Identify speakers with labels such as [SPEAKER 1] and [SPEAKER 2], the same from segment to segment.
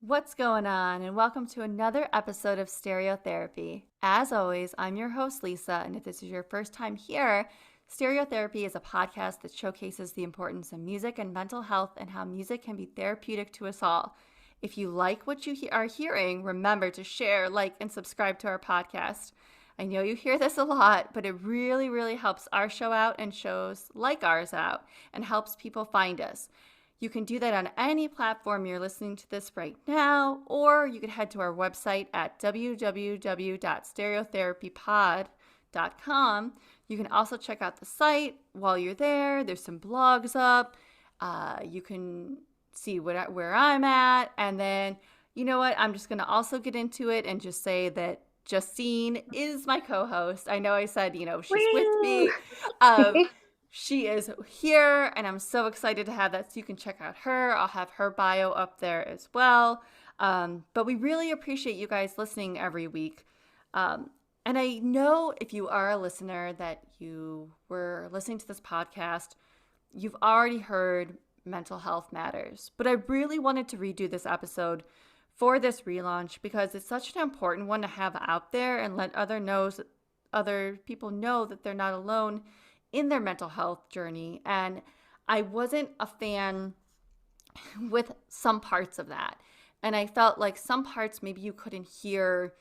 [SPEAKER 1] What's going on? And welcome to another episode of Stereotherapy. As always, I'm your host, Lisa, and if this is your first time here, Stereotherapy is a podcast that showcases the importance of music and mental health and how music can be therapeutic to us all. If you like what you are hearing, remember to share, like, and subscribe to our podcast. I know you hear this a lot, but it really, really helps our show out and shows like ours out and helps people find us. You can do that on any platform you're listening to this right now, or you could head to our website at www.stereotherapypod.com. You can also check out the site while you're there. There's some blogs up. You can see where I'm at. And then, you know what? I'm just going to also get into it and just say that Justine is my co-host. I know I said, she's with
[SPEAKER 2] Woo!
[SPEAKER 1] me. She is here, and I'm so excited to have that. So you can check out her. I'll have her bio up there as well. But we really appreciate you guys listening every week. And I know if you are a listener that you were listening to this podcast, you've already heard mental health matters. But I really wanted to redo this episode for this relaunch because it's such an important one to have out there and let other people know that they're not alone in their mental health journey. And I wasn't a fan with some parts of that. And I felt like some parts maybe you couldn't hear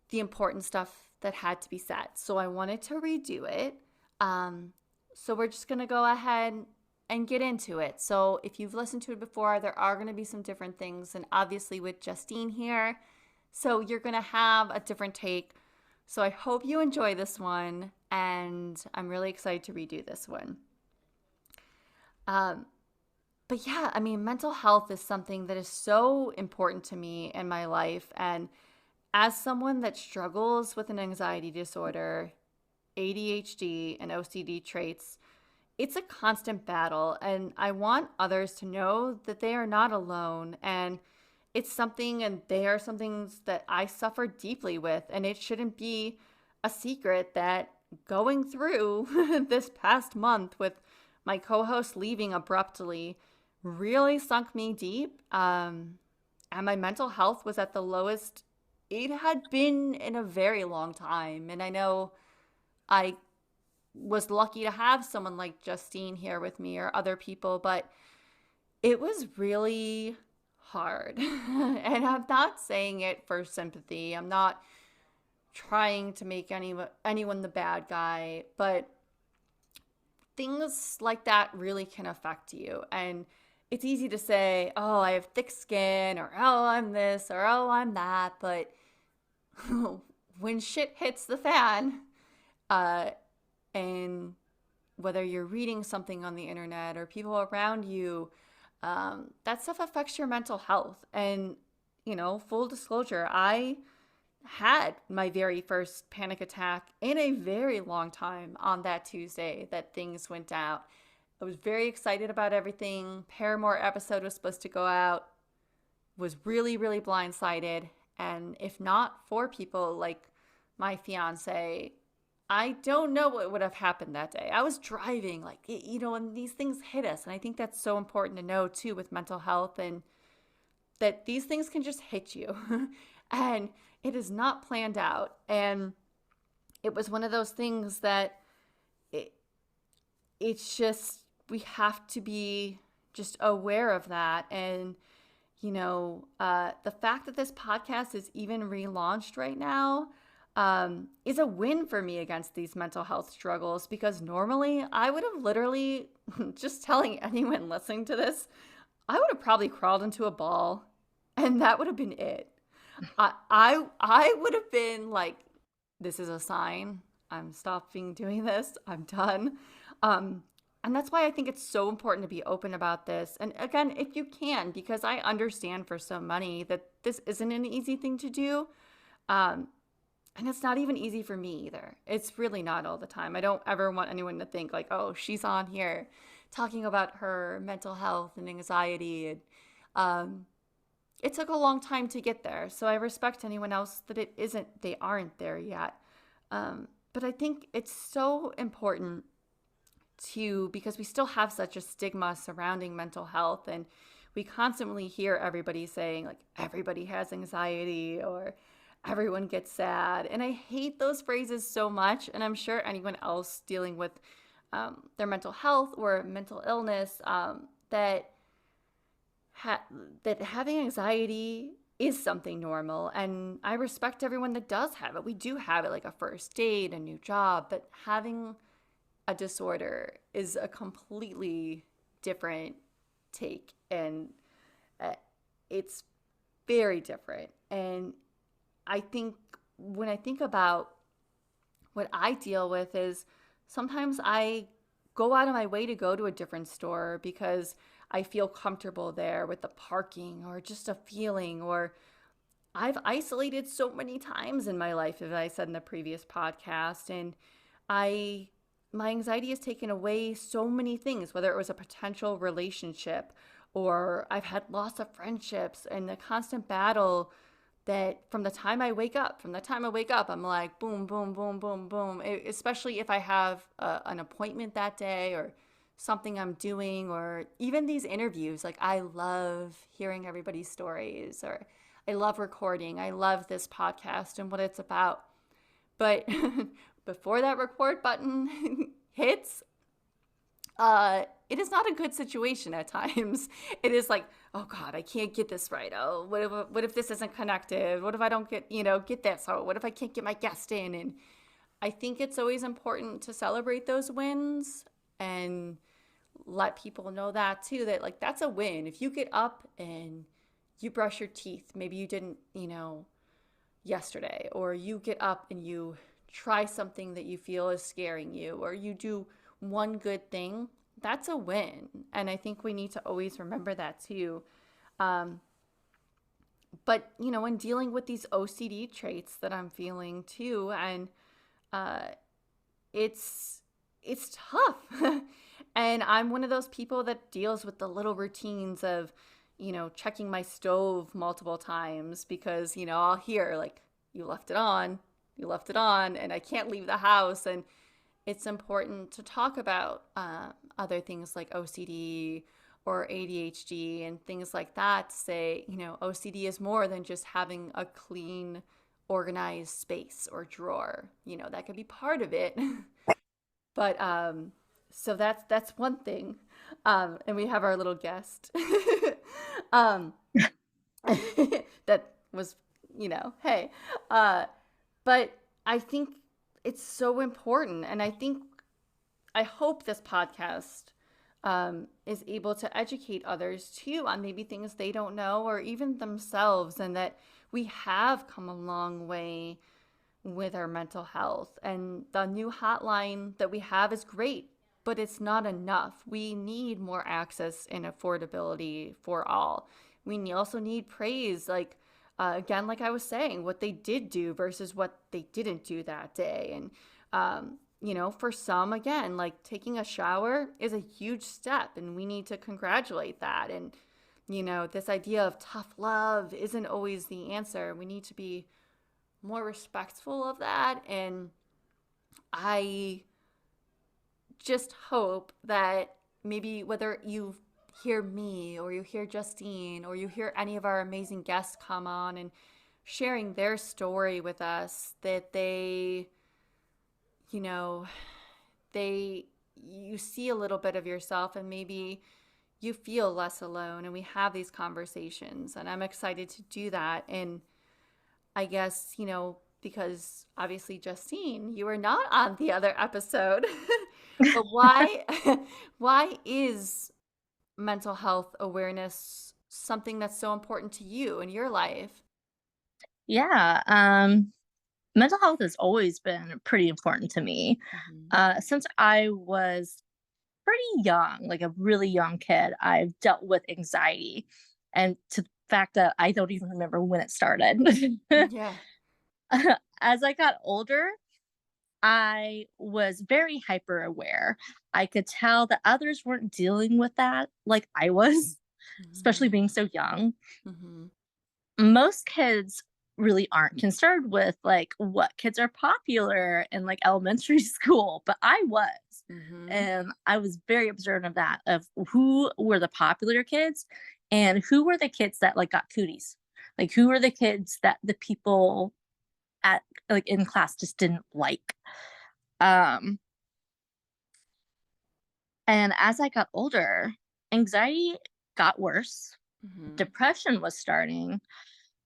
[SPEAKER 1] the important stuff that had to be said. So I wanted to redo it. So we're just going to go ahead and get into it. So if you've listened to it before, there are going to be some different things. And obviously with Justine here, so you're going to have a different take. So I hope you enjoy this one, and I'm really excited to redo this one. But yeah, I mean, mental health is something that is so important to me in my life. And as someone that struggles with an anxiety disorder, ADHD, and OCD traits, it's a constant battle. And I want others to know that they are not alone. And it's something, and they are some things that I suffer deeply with. And it shouldn't be a secret that going through this past month with my co-host leaving abruptly really sunk me deep. And my mental health was at the lowest it had been in a very long time. And I know I was lucky to have someone like Justine here with me or other people, but it was really hard. And I'm not saying it for sympathy. I'm not trying to make anyone the bad guy, but things like that really can affect you. And it's easy to say, oh, I have thick skin, or oh, I'm this, or oh, I'm that. But when shit hits the fan, uh, and whether you're reading something on the internet or people around you, that stuff affects your mental health. And, full disclosure, I had my very first panic attack in a very long time on that Tuesday that things went down. I was very excited about everything. Paramore episode was supposed to go out. Was really, really blindsided. And if not for people like my fiance, I don't know what would have happened that day. I was driving, and these things hit us. And I think that's so important to know, too, with mental health, and that these things can just hit you. And it is not planned out. And it was one of those things that it's just, we have to be just aware of that. And, the fact that this podcast is even relaunched right now is a win for me against these mental health struggles, because normally I would have literally, just telling anyone listening to this, I would have probably crawled into a ball and that would have been it. I would have been like, this is a sign. I'm stopping doing this. I'm done. And that's why I think it's so important to be open about this. And again, if you can, because I understand for so many that this isn't an easy thing to do. And it's not even easy for me either. It's really not all the time. I don't ever want anyone to think like, oh, she's on here talking about her mental health and anxiety. And it took a long time to get there. So I respect anyone else that they aren't there yet. But I think it's so important because we still have such a stigma surrounding mental health, and we constantly hear everybody saying, like, everybody has anxiety or everyone gets sad. And I hate those phrases so much. And I'm sure anyone else dealing with their mental health or mental illness, that ha- that having anxiety is something normal, and I respect everyone that does have it. We do have it, like a first date, a new job, but having a disorder is a completely different take, and uh, it's very different. And I think when I think about what I deal with is sometimes I go out of my way to go to a different store because I feel comfortable there with the parking or just a feeling, or I've isolated so many times in my life, as I said in the previous podcast, and I my anxiety has taken away so many things, whether it was a potential relationship or I've had loss of friendships and the constant battle that from the time I wake up, I'm like, boom, boom, boom, boom, boom. Especially if I have an appointment that day or something I'm doing, or even these interviews. Like, I love hearing everybody's stories, or I love recording. I love this podcast and what it's about. But before that record button hits, it is not a good situation at times. It is like, oh God, I can't get this right. Oh, what if this isn't connected? What if I don't get this? Oh, what if I can't get my guest in? And I think it's always important to celebrate those wins and let people know that too, that like that's a win. If you get up and you brush your teeth, maybe you didn't, yesterday, or you get up and you try something that you feel is scaring you, or you do one good thing, that's a win. And I think we need to always remember that too. Um, but, in dealing with these OCD traits that I'm feeling too, and uh, it's tough. And I'm one of those people that deals with the little routines of, checking my stove multiple times because, I'll hear like, you left it on, and I can't leave the house. And it's important to talk about other things like OCD or ADHD and things like that. To say, OCD is more than just having a clean, organized space or drawer. That could be part of it. But so that's one thing. And we have our little guest. um, that was, hey. But I think it's so important. And I hope this podcast is able to educate others too on maybe things they don't know or even themselves, and that we have come a long way with our mental health. And the new hotline that we have is great, but it's not enough. We need more access and affordability for all. We also need praise, like, again, like I was saying, what they did do versus what they didn't do that day. And, for some, again, like taking a shower is a huge step, and we need to congratulate that. And, this idea of tough love isn't always the answer. We need to be more respectful of that. And I just hope that maybe whether you hear me or you hear Justine or you hear any of our amazing guests come on and sharing their story with us, that you know, you see a little bit of yourself, and maybe you feel less alone, and we have these conversations. And I'm excited to do that. And I guess, because obviously, Justine, you were not on the other episode. But why why is mental health awareness something that's so important to you in your life?
[SPEAKER 2] Yeah, mental health has always been pretty important to me.
[SPEAKER 1] Mm-hmm.
[SPEAKER 2] Since I was pretty young, like a really young kid, I've dealt with anxiety, and to the fact that I don't even remember when it started.
[SPEAKER 1] Yeah.
[SPEAKER 2] As I got older, I was very hyper aware. I could tell that others weren't dealing with that like I was, especially
[SPEAKER 1] Mm-hmm.
[SPEAKER 2] being so young.
[SPEAKER 1] Mm-hmm.
[SPEAKER 2] Most kids really aren't concerned with like what kids are popular in like elementary school, but I was.
[SPEAKER 1] Mm-hmm.
[SPEAKER 2] And I was very observant of that, of who were the popular kids and who were the kids that like got cooties, like who were the kids that the people at like in class just didn't like. um and as I got older, anxiety got worse,
[SPEAKER 1] Mhm.
[SPEAKER 2] depression was starting.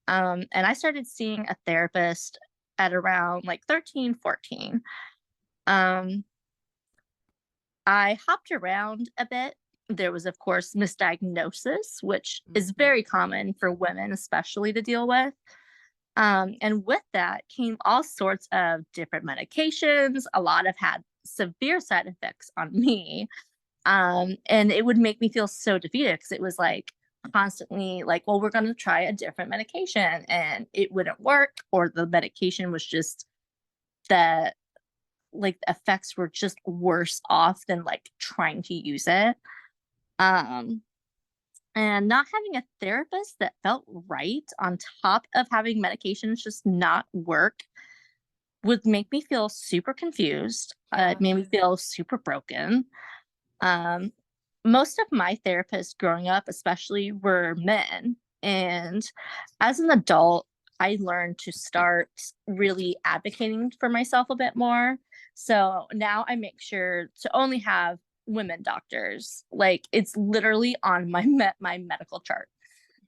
[SPEAKER 2] And I started seeing a therapist at around like 13, 14. um I hopped around a bit. There was, of course, misdiagnosis, which is
[SPEAKER 1] Mhm.
[SPEAKER 2] very common for women, especially to deal with. And with that came all sorts of different medications. A lot of had severe side effects on me. And it would make me feel so defeated because it was like constantly like, well, we're going to try a different medication and it wouldn't work, or the medication was just the like the effects were just worse off than like trying to use it. Um, and not having a therapist that felt right on top of having medications just not work would make me feel super confused. It
[SPEAKER 1] Yeah.
[SPEAKER 2] made me feel super broken. Um, Most of my therapists growing up, especially, were men. And as an adult, I learned to start really advocating for myself a bit more. So now I make sure to only have women doctors. Like it's literally on my medical chart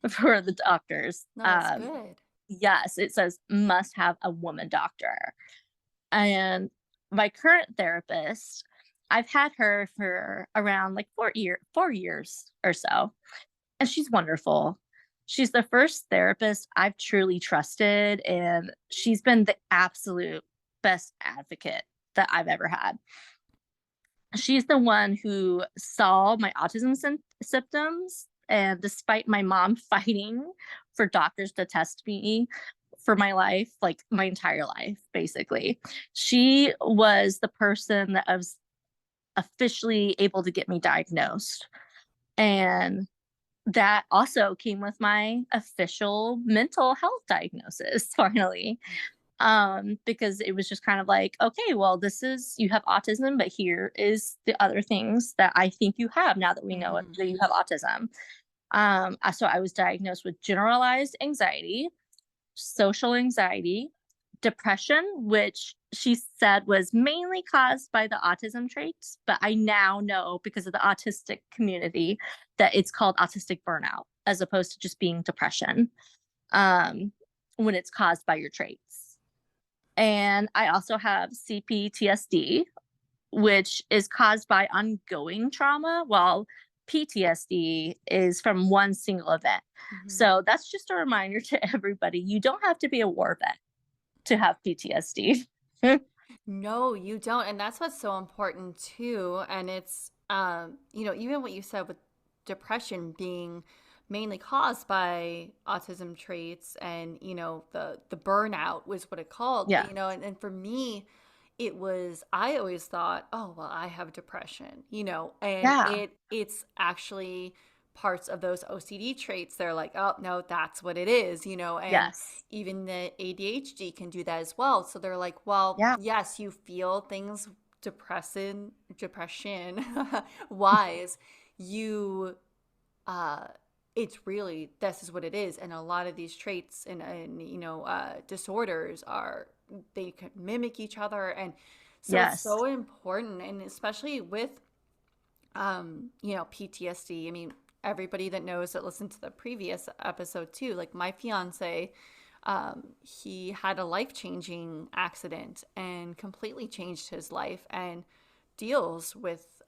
[SPEAKER 2] for the doctors.
[SPEAKER 1] No, that's good.
[SPEAKER 2] Yes, it says must have a woman doctor. And my current therapist, I've had her for around like 4 years or so, and she's wonderful. She's the first therapist I've truly trusted, and she's been the absolute best advocate that I've ever had. She's the one who saw my autism symptoms, and despite my mom fighting for doctors to test me for my life, like my entire life, basically, she was the person that I was officially able to get me diagnosed. And that also came with my official mental health diagnosis finally. Because it was just kind of like, okay, well, this is, you have autism, but here is the other things that I think you have now that we know it,
[SPEAKER 1] Mhm.
[SPEAKER 2] that you have autism. So I was diagnosed with generalized anxiety, social anxiety, depression, which she said was mainly caused by the autism traits. But I now know because of the autistic community that it's called autistic burnout as opposed to just being depression, um, when it's caused by your traits. And I also have CPTSD, which is caused by ongoing trauma, while PTSD is from one single event.
[SPEAKER 1] Mhm.
[SPEAKER 2] So that's just a reminder to everybody, you don't have to be a war vet to have PTSD.
[SPEAKER 1] No, you don't. And that's what's so important too. And it's even what you said with depression being mainly caused by autism traits and, the burnout was what it called.
[SPEAKER 2] Yeah.
[SPEAKER 1] And for me, it was I always thought, oh well, I have depression, and
[SPEAKER 2] Yeah.
[SPEAKER 1] it's actually parts of those OCD traits. They're like, oh no, that's what it is, and
[SPEAKER 2] Yes.
[SPEAKER 1] even the ADHD can do that as well. So they're like, well,
[SPEAKER 2] Yeah.
[SPEAKER 1] yes, you feel things depression wise, you uh it's really this is what it is. And a lot of these traits and disorders are they can mimic each other. And so it's
[SPEAKER 2] Yes.
[SPEAKER 1] so important, and especially with PTSD. I mean, everybody that knows that listened to the previous episode too, like my fiance, he had a life-changing accident and completely changed his life and deals with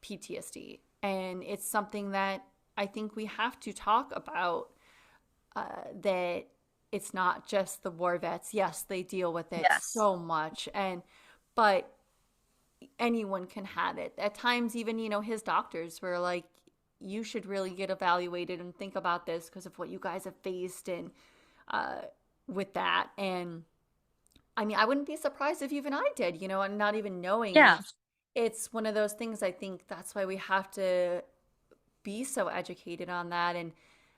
[SPEAKER 1] PTSD. And it's something that I think we have to talk about, that it's not just the war vets. Yes, they deal with it
[SPEAKER 2] Yes.
[SPEAKER 1] so much, but anyone can have it. At times, even his doctors were like, "You should really get evaluated and think about this because of what you guys have faced and uh, with that." And I mean, I wouldn't be surprised if even I did, and not even knowing. And
[SPEAKER 2] Yeah.
[SPEAKER 1] it's one of those things. I think that's why we have to be so educated on that. And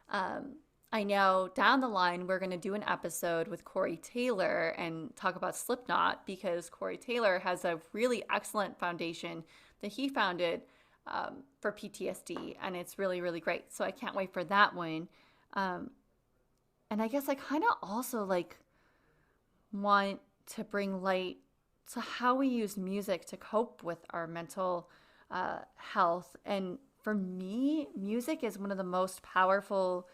[SPEAKER 1] um, I know down the line we're going to do an episode with Corey Taylor and talk about Slipknot, because Corey Taylor has a really excellent foundation that he founded, for PTSD, and it's really, really great. So I can't wait for that one. Um, and I guess I kind of also like want to bring light to how we use music to cope with our mental health. And for me, music is one of the most powerful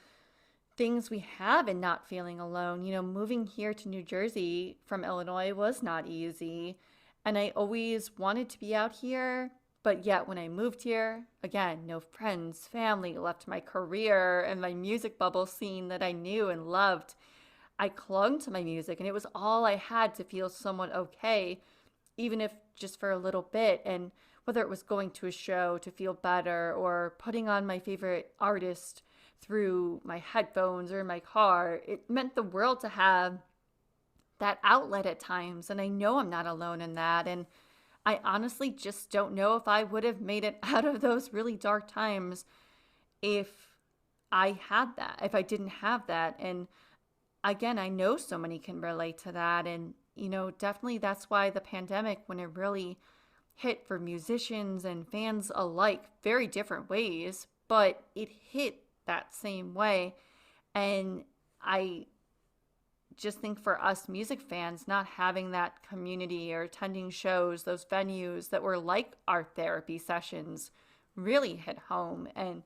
[SPEAKER 1] things we have in not feeling alone. You know, moving here to New Jersey from Illinois was not easy. And I always wanted to be out here. But yet, when I moved here, again, no friends, family, left my career and my music bubble scene that I knew and loved. I clung to my music, and it was all I had to feel somewhat okay, even if just for a little bit. And whether it was going to a show to feel better or putting on my favorite artist through my headphones or in my car, it meant the world to have that outlet at times. And I know I'm not alone in that. And I honestly just don't know if I would have made it out of those really dark times if I had that, if I didn't have that. And again, I know so many can relate to that. And, you know, definitely that's why the pandemic, when it really hit for musicians and fans alike, very different ways, but it hit that same way. And I just think for us music fans, not having that community or attending shows, those venues that were like our therapy sessions, really hit home. And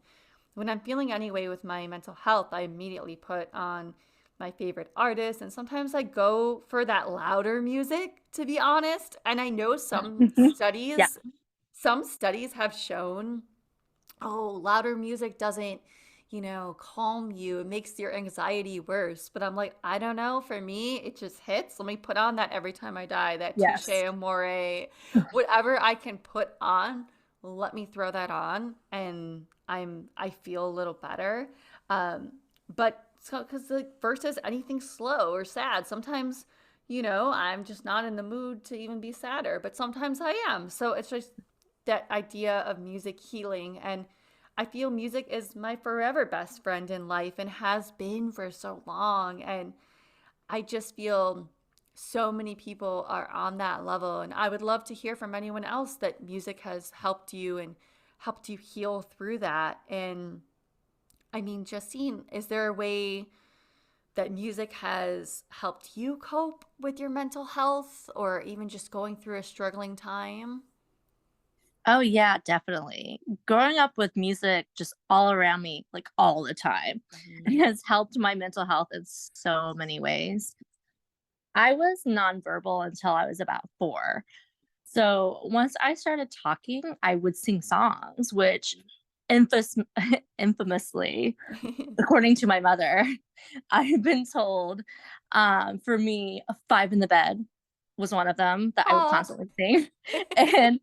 [SPEAKER 1] when I'm feeling anyway with my mental health, I immediately put on my favorite artist. And sometimes I go for that louder music, to be honest. And I know
[SPEAKER 2] Yeah.
[SPEAKER 1] some studies have shown, oh, louder music doesn't, you know, calm you. It makes your anxiety worse. But I'm like, I don't know. For me, it just hits. Let me put on that Every Time I Die, that Touche
[SPEAKER 2] Yes.
[SPEAKER 1] Amore, whatever I can put on, let me throw that on. And I feel a little better. Um, but so, because like versus anything slow or sad, sometimes, you know, I'm just not in the mood to even be sadder, but sometimes I am. So it's just that idea of music healing. And I feel music is my forever best friend in life and has been for so long. And I just feel so many people are on that level. And I would love to hear from anyone else that music has helped you and helped you heal through that. And I mean, Justine, is there a way that music has helped you cope with your mental health or even just going through a struggling time?
[SPEAKER 2] Oh, yeah, definitely. Growing up with music just all around me, like, all the time,
[SPEAKER 1] Mhm.
[SPEAKER 2] it has helped my mental health in so many ways. I was nonverbal until I was about 4. So, once I started talking, I would sing songs, which infas infamously, according to my mother, I have been told, for me, a 5 in the bed was one of them that I would
[SPEAKER 1] Oh,
[SPEAKER 2] constantly sing, and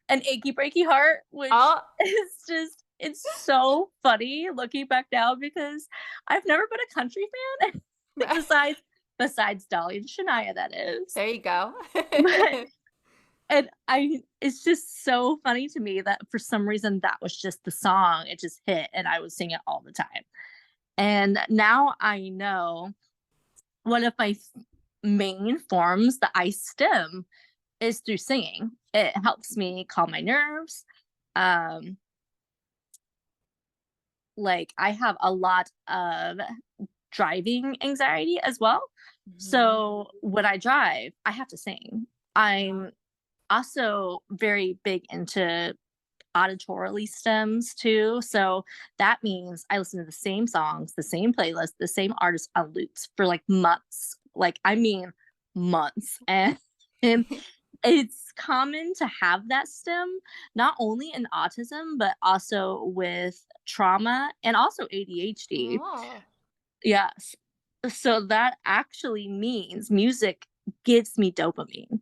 [SPEAKER 2] an achy breaky heart, which
[SPEAKER 1] oh,
[SPEAKER 2] is just it's so funny looking back now because I've never been a country fan besides Dolly and Shania, that is.
[SPEAKER 1] there you go.
[SPEAKER 2] But and I it's just so funny to me that for some reason that was just the song, it just hit and I would sing it all the time. And now I know one of my main forms that I stem is through singing. It helps me calm my nerves. Um, like I have a lot of driving anxiety as well.
[SPEAKER 1] Mhm.
[SPEAKER 2] So when I drive, I have to sing.
[SPEAKER 1] Oh,
[SPEAKER 2] I'm also very big into auditorily stems too. So that means I listen to the same songs, the same playlist, the same artist on loops for like months. Like I mean months. And it's common to have that stem, not only in autism, but also with trauma and also ADHD.
[SPEAKER 1] oh,
[SPEAKER 2] Yes. So that actually means music gives me dopamine.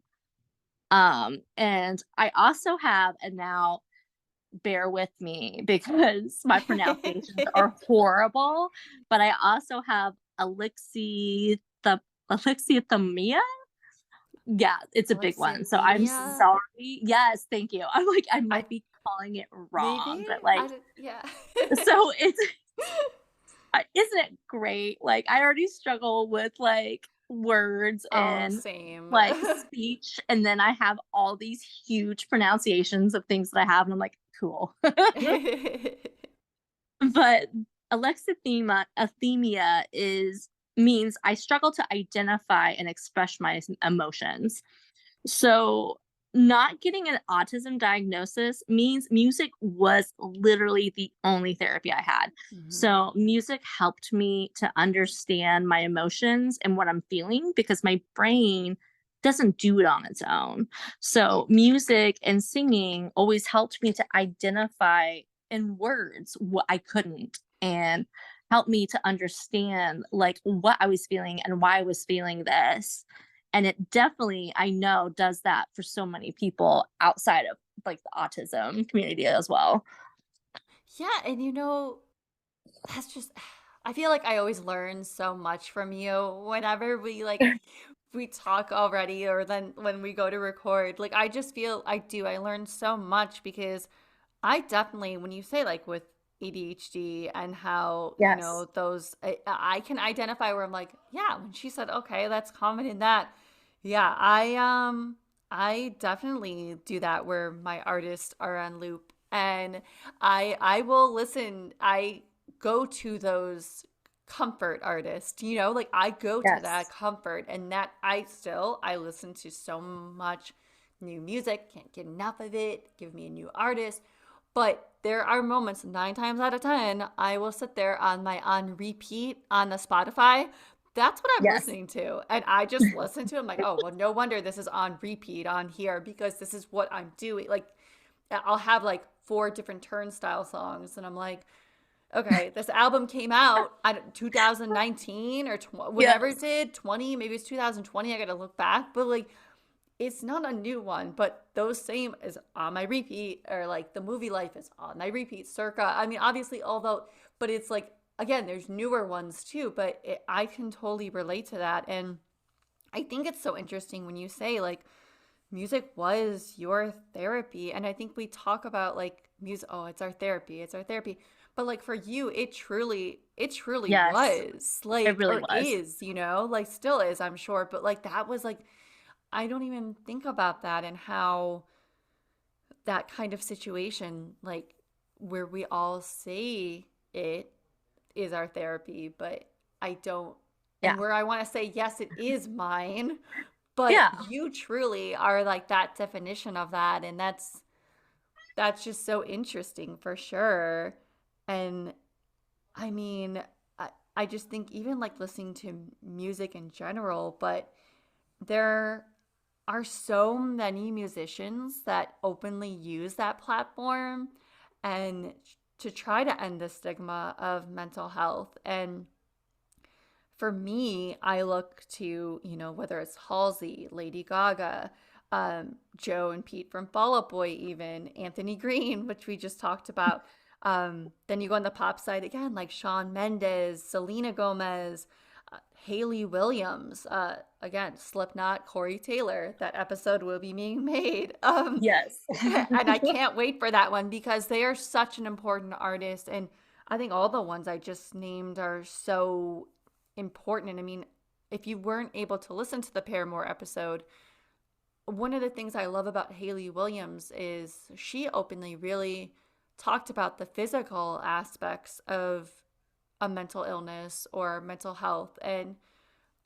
[SPEAKER 2] And I also have, and now bear with me because my pronunciations are horrible, but I also have alexithymia. Yeah, it's a big one. So I'm
[SPEAKER 1] alexithymia.
[SPEAKER 2] sorry. Yes, thank you. I'm like, I
[SPEAKER 1] I
[SPEAKER 2] might be calling it
[SPEAKER 1] maybe
[SPEAKER 2] wrong, but
[SPEAKER 1] I
[SPEAKER 2] like,
[SPEAKER 1] did, yeah.
[SPEAKER 2] so it's isn't it great? Like, I already struggle with like words
[SPEAKER 1] Oh,
[SPEAKER 2] and
[SPEAKER 1] same.
[SPEAKER 2] like speech, and then I have all these huge pronunciations of things that I have, and I'm like, cool. But alexithymia is means I struggle to identify and express my emotions. So, not getting an autism diagnosis means music was literally the only therapy I had.
[SPEAKER 1] Mhm.
[SPEAKER 2] So, music helped me to understand my emotions and what I'm feeling because my brain doesn't do it on its own. So, music and singing always helped me to identify in words what I couldn't, and helped me to understand like what I was feeling and why I was feeling this. And it definitely, I know, does that for so many people outside of like the autism community as well.
[SPEAKER 1] Yeah, and that's just I feel like I always learn so much from you whenever we talk already or then when we go to record. Like I just feel I learn so much because I definitely when you say like with ADHD and how,
[SPEAKER 2] Yes.
[SPEAKER 1] those I can identify where I'm like, yeah, when she said, "Okay, that's common in that." Yeah, I definitely do that where my artists are on loop and I will listen. I go to those comfort artists, like I go to that
[SPEAKER 2] Yes.
[SPEAKER 1] comfort and that I listen to so much new music, can't get enough of it, give me a new artist. But there are moments, 9 times out of 10, I will sit there on my on repeat on the Spotify. That's what I'm
[SPEAKER 2] Yes.
[SPEAKER 1] listening to. And I just listen to it. I'm like, oh, well, no wonder this is on repeat on here because this is what I'm doing. Like, I'll have like four different turnstile songs. And I'm like, okay, this album came out in 2019 or whenever it
[SPEAKER 2] Yes.
[SPEAKER 1] did, 20, maybe it's 2020. I got to look back. But like, it's not a new one, but those same is on my repeat, or like the movie Life is on my repeat circa. I mean, obviously, although, but it's like, again, there's newer ones too, but I can totally relate to that. And I think it's so interesting when you say like music was your therapy. And I think we talk about like music, oh, it's our therapy, it's our therapy. But like for you, it truly
[SPEAKER 2] Yes.
[SPEAKER 1] was
[SPEAKER 2] It
[SPEAKER 1] like,
[SPEAKER 2] really
[SPEAKER 1] or
[SPEAKER 2] was.
[SPEAKER 1] is, like still is, I'm sure. But like that was like, I don't even think about that and how that kind of situation, like where we all say it is our therapy, but I don't, and
[SPEAKER 2] Yeah.
[SPEAKER 1] where I want to say, yes, it is mine, but
[SPEAKER 2] Yeah.
[SPEAKER 1] you truly are like that definition of that. And that's just so interesting for sure. And I mean, I just think even like listening to music in general, but there are so many musicians that openly use that platform and to try to end the stigma of mental health. And for me, I look to, whether it's Halsey, Lady Gaga, Joe and Pete from Fall Out Boy, even Anthony Green, which we just talked about. Then you go on the pop side again, like Shawn Mendes, Selena Gomez, Haley Williams, again, Slipknot, Corey Taylor. That episode will be being made.
[SPEAKER 2] Yes.
[SPEAKER 1] And I can't wait for that one because they are such an important artist. And I think all the ones I just named are so important. And I mean, if you weren't able to listen to the Paramore episode, one of the things I love about Haley Williams is she openly really talked about the physical aspects of a mental illness or mental health. And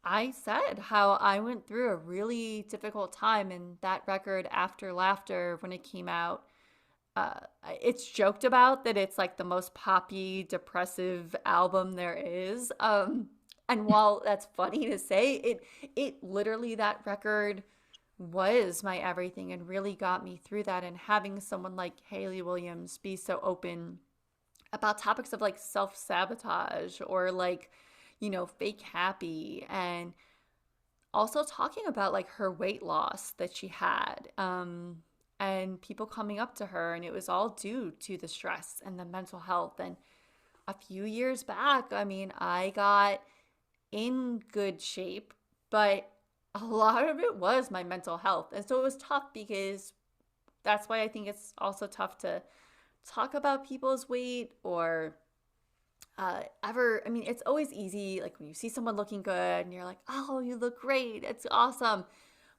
[SPEAKER 1] I said how I went through a really difficult time in that record After Laughter when it came out. Uh, it's joked about that it's like the most poppy, depressive album there is. And while that's funny to say, it literally that record was my everything and really got me through that. And having someone like Haley Williams be so open about topics of like self sabotage or like, fake happy and also talking about like her weight loss that she had and people coming up to her and it was all due to the stress and the mental health. And a few years back, I mean, I got in good shape, but a lot of it was my mental health. And so it was tough because that's why I think it's also tough to talk about people's weight or I mean, it's always easy, like when you see someone looking good and you're like, oh, you look great, it's awesome.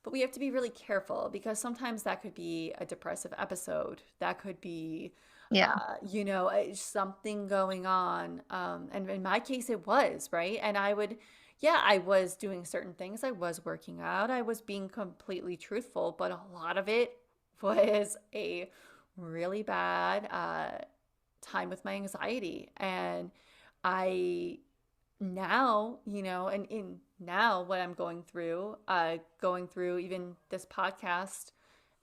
[SPEAKER 1] but we have to be really careful because sometimes that could be a depressive episode. That could be,
[SPEAKER 2] Yeah.
[SPEAKER 1] something going on. And in my case, it was, right? And yeah, I was doing certain things. I was working out. I was being completely truthful, but a lot of it was a really bad time with my anxiety. And I now, and in now what I'm going through even this podcast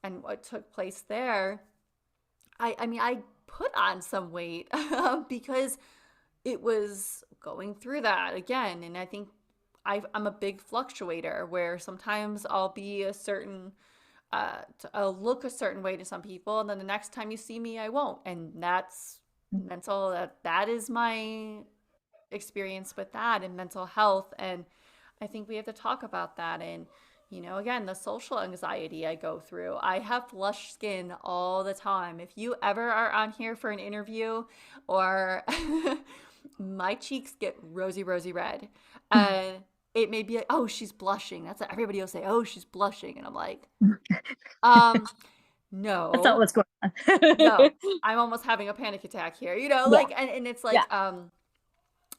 [SPEAKER 1] and what took place there, I mean, I put on some weight because it was going through that again. And I think I'm a big fluctuator where sometimes I'll be a certain, I'll look a certain way to some people, and then the next time you see me, I won't. And that's mental, that is my experience with that and mental health. And I think we have to talk about that. And, again, the social anxiety I go through. I have flushed skin all the time. If you ever are on here for an interview or my cheeks get rosy, rosy red. And it may be like, oh, she's blushing. That's what everybody will say. Oh, she's blushing. And I'm like, um,
[SPEAKER 2] That's not
[SPEAKER 1] no,
[SPEAKER 2] what's going on.
[SPEAKER 1] no, I'm almost having a panic attack here,
[SPEAKER 2] Yeah.
[SPEAKER 1] like, and it's
[SPEAKER 2] Yeah.
[SPEAKER 1] like,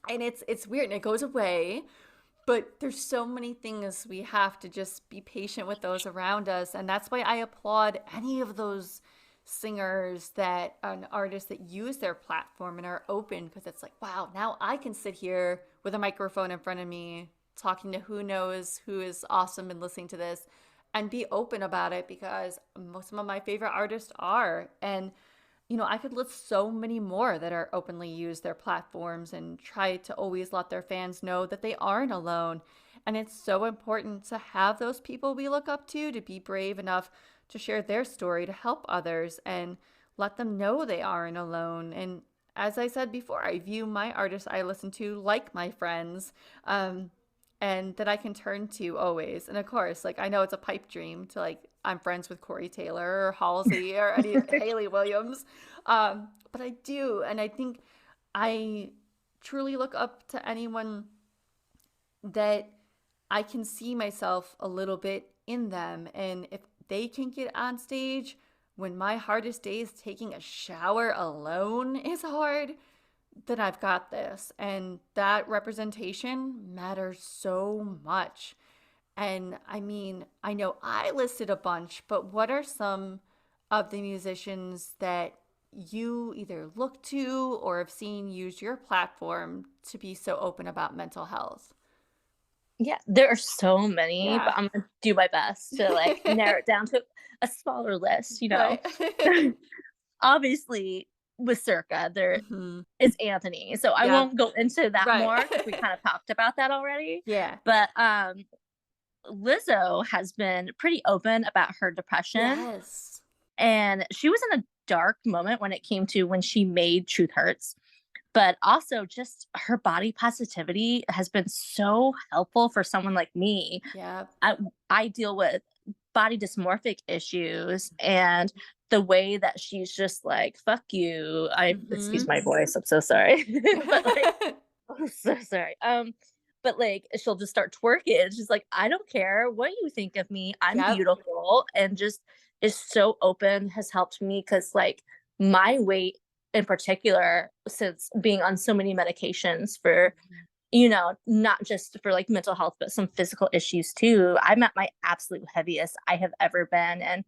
[SPEAKER 1] and it's weird and it goes away, but there's so many things we have to just be patient with those around us. And that's why I applaud any of those singers that and artists that use their platform and are open, because it's like, wow, now I can sit here with a microphone in front of me talking to who knows who is awesome and listening to this and be open about it, because most of my favorite artists are. And I could list so many more that are openly use their platforms and try to always let their fans know that they aren't alone. And it's so important to have those people we look up to be brave enough to share their story to help others and let them know they aren't alone. And as I said before, I view my artists I listen to like my friends. And that I can turn to always. And of course, like, I know it's a pipe dream to, like, I'm friends with Corey Taylor or Halsey or any Haley Williams, but I do, and I think I truly look up to anyone that I can see myself a little bit in them, and if they can get on stage when my hardest days taking a shower alone is hard, then I've got this. And that representation matters so much. And I mean, I know I listed a bunch, but what are some of the musicians that you either look to or have seen use your platform to be so open about mental health?
[SPEAKER 2] Yeah, there are so many,
[SPEAKER 1] Yeah.
[SPEAKER 2] but I'm gonna do my best to like narrow it down to a smaller list,
[SPEAKER 1] Right.
[SPEAKER 2] Obviously, with Circa, there
[SPEAKER 1] Hmm.
[SPEAKER 2] is Anthony. So I
[SPEAKER 1] Yep.
[SPEAKER 2] won't go into that
[SPEAKER 1] Right.
[SPEAKER 2] more because we kind of talked about that already.
[SPEAKER 1] Yeah.
[SPEAKER 2] But Lizzo has been pretty open about her depression.
[SPEAKER 1] Yes.
[SPEAKER 2] And she was in a dark moment when it came to when she made Truth Hurts. But also just her body positivity has been so helpful for someone like me.
[SPEAKER 1] Yep.
[SPEAKER 2] I deal with body dysmorphic issues, and the way that she's just like, fuck you. Excuse
[SPEAKER 1] Hmm.
[SPEAKER 2] my voice, I'm so sorry. But like, I'm so sorry. But like she'll just start twerking. She's like, I don't care what you think of me. I'm
[SPEAKER 1] Yep.
[SPEAKER 2] beautiful. And just is so open, has helped me because like my weight in particular, since being on so many medications for, not just for like mental health, but some physical issues too. I'm at my absolute heaviest I have ever been. And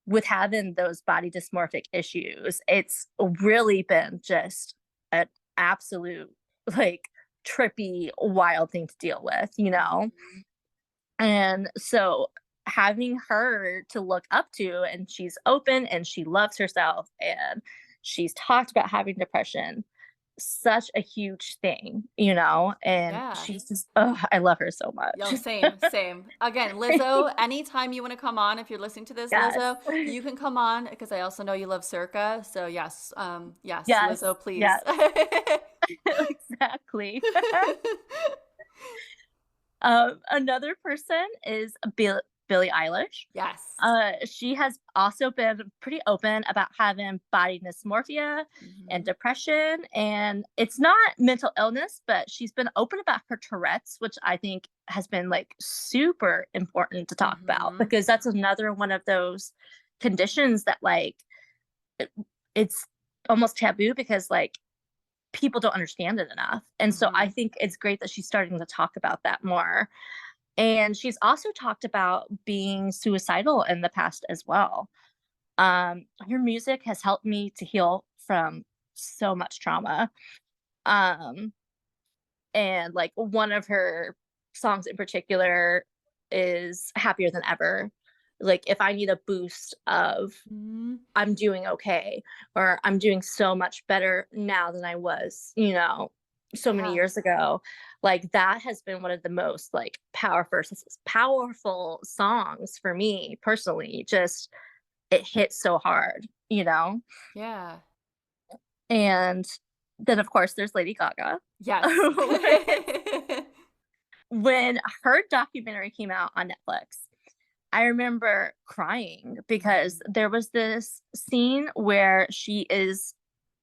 [SPEAKER 2] with having those body dysmorphic issues, it's really been just an absolute, like, trippy, wild thing to deal with.
[SPEAKER 1] Mhm.
[SPEAKER 2] And so having her to look up to, and she's open and she loves herself and she's talked about having depression, such a huge thing, and
[SPEAKER 1] Yeah.
[SPEAKER 2] she's just, oh, I love her so much.
[SPEAKER 1] Yo, same, same. Again, Lizzo, anytime you want to come on, if you're listening to this,
[SPEAKER 2] Yes.
[SPEAKER 1] Lizzo, you can come on because I also know you love Circa. So yes, yes,
[SPEAKER 2] Yes.
[SPEAKER 1] Lizzo, please.
[SPEAKER 2] Yes. Exactly. Another person is Billie Eilish.
[SPEAKER 1] Yes.
[SPEAKER 2] She has also been pretty open about having body dysmorphia and
[SPEAKER 1] Mhm.
[SPEAKER 2] depression, and it's not mental illness, but she's been open about her Tourette's, which I think has been like super important to talk about
[SPEAKER 1] Mhm.
[SPEAKER 2] because that's another one of those conditions that like it, it's almost taboo because like people don't understand it enough. And so I
[SPEAKER 1] Mhm.
[SPEAKER 2] think it's great that she's starting to talk about that more. And she's also talked about being suicidal in the past as well. Her music has helped me to heal from so much trauma. Um, and like one of her songs in particular is Happier Than Ever. Like if I need a boost of
[SPEAKER 1] Mhm.
[SPEAKER 2] I'm doing okay or I'm doing so much better now than I was, so many
[SPEAKER 1] Yeah.
[SPEAKER 2] years ago. Like that has been one of the most like powerful songs for me personally. Just it hits so hard.
[SPEAKER 1] Yeah.
[SPEAKER 2] And then of course there's Lady Gaga.
[SPEAKER 1] Yes.
[SPEAKER 2] When her documentary came out on Netflix, I remember crying because
[SPEAKER 1] Mhm.
[SPEAKER 2] there was this scene where she is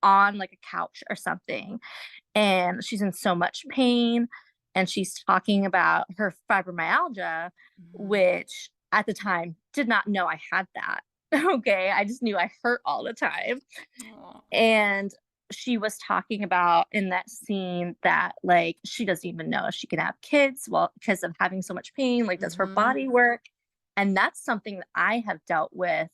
[SPEAKER 2] on like a couch or something and she's in so much pain and she's talking about her fibromyalgia,
[SPEAKER 1] Mhm.
[SPEAKER 2] which at the time did not know I had that. Okay. I just knew I hurt all the time.
[SPEAKER 1] Aw.
[SPEAKER 2] And she was talking about in that scene that like she doesn't even know if she can have kids, well, because of having so much pain, like does her
[SPEAKER 1] Mhm.
[SPEAKER 2] body work? And that's something that I have dealt with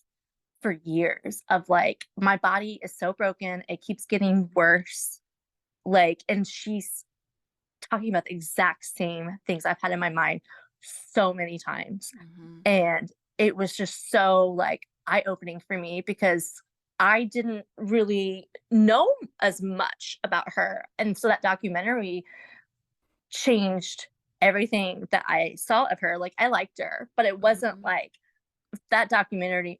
[SPEAKER 2] for years of like my body is so broken, it keeps getting worse. Like, and she's talking about the exact same things I've had in my mind so many times.
[SPEAKER 1] Mhm.
[SPEAKER 2] And it was just so like eye-opening for me because I didn't really know as much about her. And so that documentary changed everything that I saw of her. Like I liked her, but it wasn't
[SPEAKER 1] Mhm.
[SPEAKER 2] like that documentary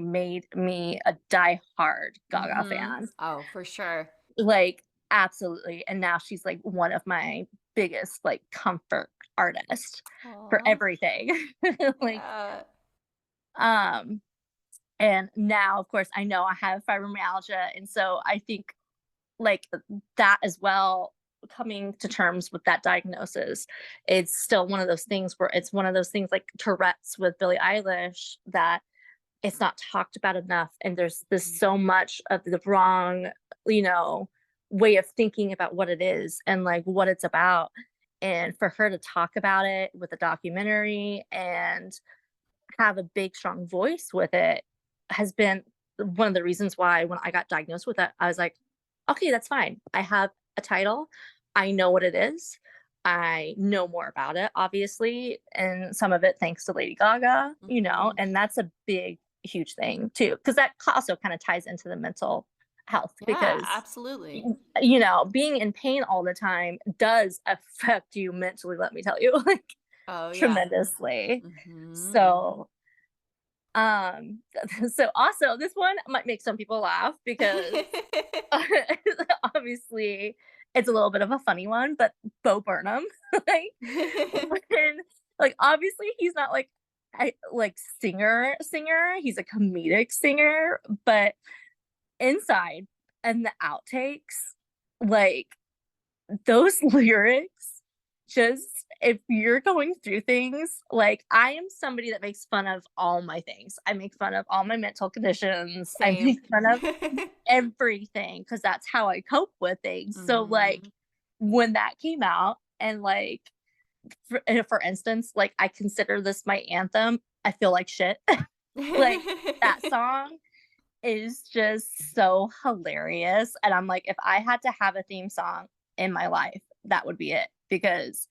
[SPEAKER 2] made me a die-hard Gaga
[SPEAKER 1] Mhm.
[SPEAKER 2] fan.
[SPEAKER 1] Oh, for sure.
[SPEAKER 2] Like, absolutely, and now she's, like, one of my biggest, like, comfort artists for
[SPEAKER 1] Aw.
[SPEAKER 2] everything. Like,
[SPEAKER 1] Yeah.
[SPEAKER 2] um, and now, of course, I know I have fibromyalgia, and so I think, like, that as well, coming to terms with that diagnosis, it's still one of those things where it's one of those things like Tourette's with Billie Eilish that it's not talked about enough and there's this
[SPEAKER 1] Mhm.
[SPEAKER 2] so much of the wrong you know way of thinking about what it is and like what it's about, and for her to talk about it with a documentary and have a big strong voice with it has been one of the reasons why when I got diagnosed with that I was like, okay, that's fine, I have a title, I know what it is, I know more about it obviously, and some of it thanks to Lady Gaga,
[SPEAKER 1] Mhm.
[SPEAKER 2] and that's a big huge thing too because that also kind of ties into the mental health
[SPEAKER 1] Yeah,
[SPEAKER 2] because
[SPEAKER 1] absolutely.
[SPEAKER 2] being in pain all the time does affect you mentally, let me tell you, like
[SPEAKER 1] Oh, yeah.
[SPEAKER 2] tremendously.
[SPEAKER 1] Mhm.
[SPEAKER 2] So, um, so also this one might make some people laugh because obviously it's a little bit of a funny one, but Bo Burnham, like when, like obviously he's not like like singer, he's a comedic singer, but inside and the outtakes, like those lyrics, just if you're going through things, like I am somebody that makes fun of all my things. I make fun of all my mental conditions. I
[SPEAKER 1] Same.
[SPEAKER 2] make fun of everything because that's how I cope with things. So like
[SPEAKER 1] Mhm.
[SPEAKER 2] when that came out and like for instance, like I consider this my anthem, I feel like shit. Like that song is just so hilarious. And I'm like, if I had to have a theme song in my life, that would be it because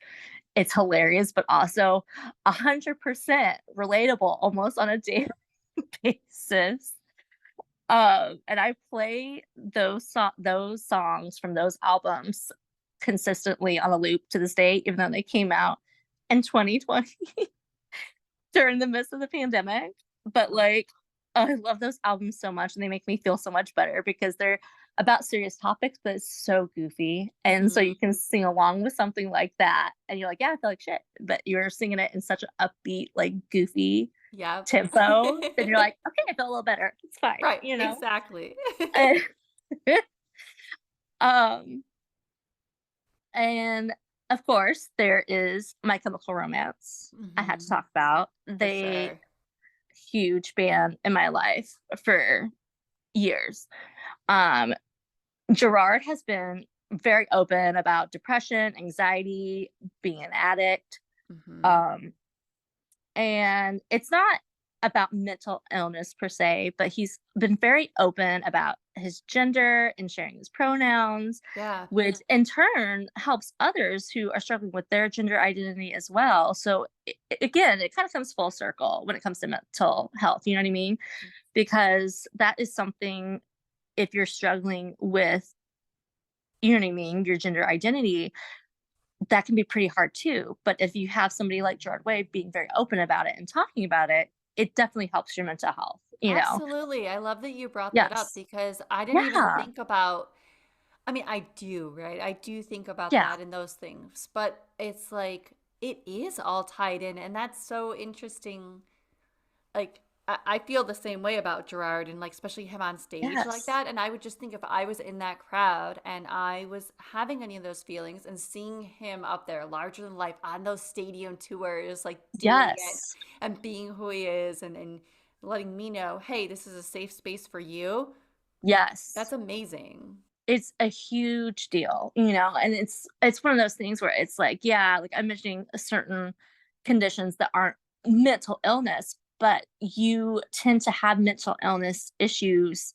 [SPEAKER 2] it's hilarious, but also 100% relatable almost on a daily basis. And I play those songs from those albums consistently on a loop to this day, even though they came out in 2020 during the midst of the pandemic. But
[SPEAKER 1] Oh,
[SPEAKER 2] like, I love those albums so much, and they make me feel so much better because they're about serious topics, but it's so goofy. And so
[SPEAKER 1] Mhm.
[SPEAKER 2] you can sing along with something like that. And you're like, yeah, I feel like shit. But you're singing it in such an upbeat, like goofy
[SPEAKER 1] Yep.
[SPEAKER 2] tempo. Then you're like, okay, I feel a little better. It's fine,
[SPEAKER 1] Right,
[SPEAKER 2] you know?
[SPEAKER 1] exactly.
[SPEAKER 2] And, um, and of course, there is My Chemical Romance. I had to
[SPEAKER 1] Mhm.
[SPEAKER 2] talk about.
[SPEAKER 1] For
[SPEAKER 2] They
[SPEAKER 1] sure.
[SPEAKER 2] huge band in my life for years. Um, Gerard has been very open about depression, anxiety, being an addict.
[SPEAKER 1] Mhm.
[SPEAKER 2] Um, and it's not about mental illness per se, but he's been very open about his gender and sharing his pronouns,
[SPEAKER 1] Yeah.
[SPEAKER 2] which in turn helps others who are struggling with their gender identity as well. So again, it kind of comes full circle when it comes to mental health. You know what I mean? Because that is something, if you're struggling with, you know what I mean, your gender identity, that can be pretty hard too. But if you have somebody like Gerard Way being very open about it and talking about it, it definitely helps your mental health, you know?
[SPEAKER 1] Absolutely. I love that you brought that up
[SPEAKER 2] Yes.
[SPEAKER 1] because I didn't even
[SPEAKER 2] Yeah.
[SPEAKER 1] think about, I mean, I do, right? I do think about
[SPEAKER 2] Yeah.
[SPEAKER 1] that and those things, but it's like it is all tied in, and that's so interesting. Like I feel the same way about Gerard and like especially him on stage like
[SPEAKER 2] Yes.
[SPEAKER 1] that. And I would just think if I was in that crowd and I was having any of those feelings and seeing him up there larger than life on those stadium tours, like doing it
[SPEAKER 2] Yes.
[SPEAKER 1] and being who he is and letting me know, hey, this is a safe space for you. That's
[SPEAKER 2] Yes.
[SPEAKER 1] amazing.
[SPEAKER 2] It's a huge deal, you know, and it's one of those things where it's like, yeah, like I'm mentioning certain conditions that aren't mental illness, but you tend to have mental illness issues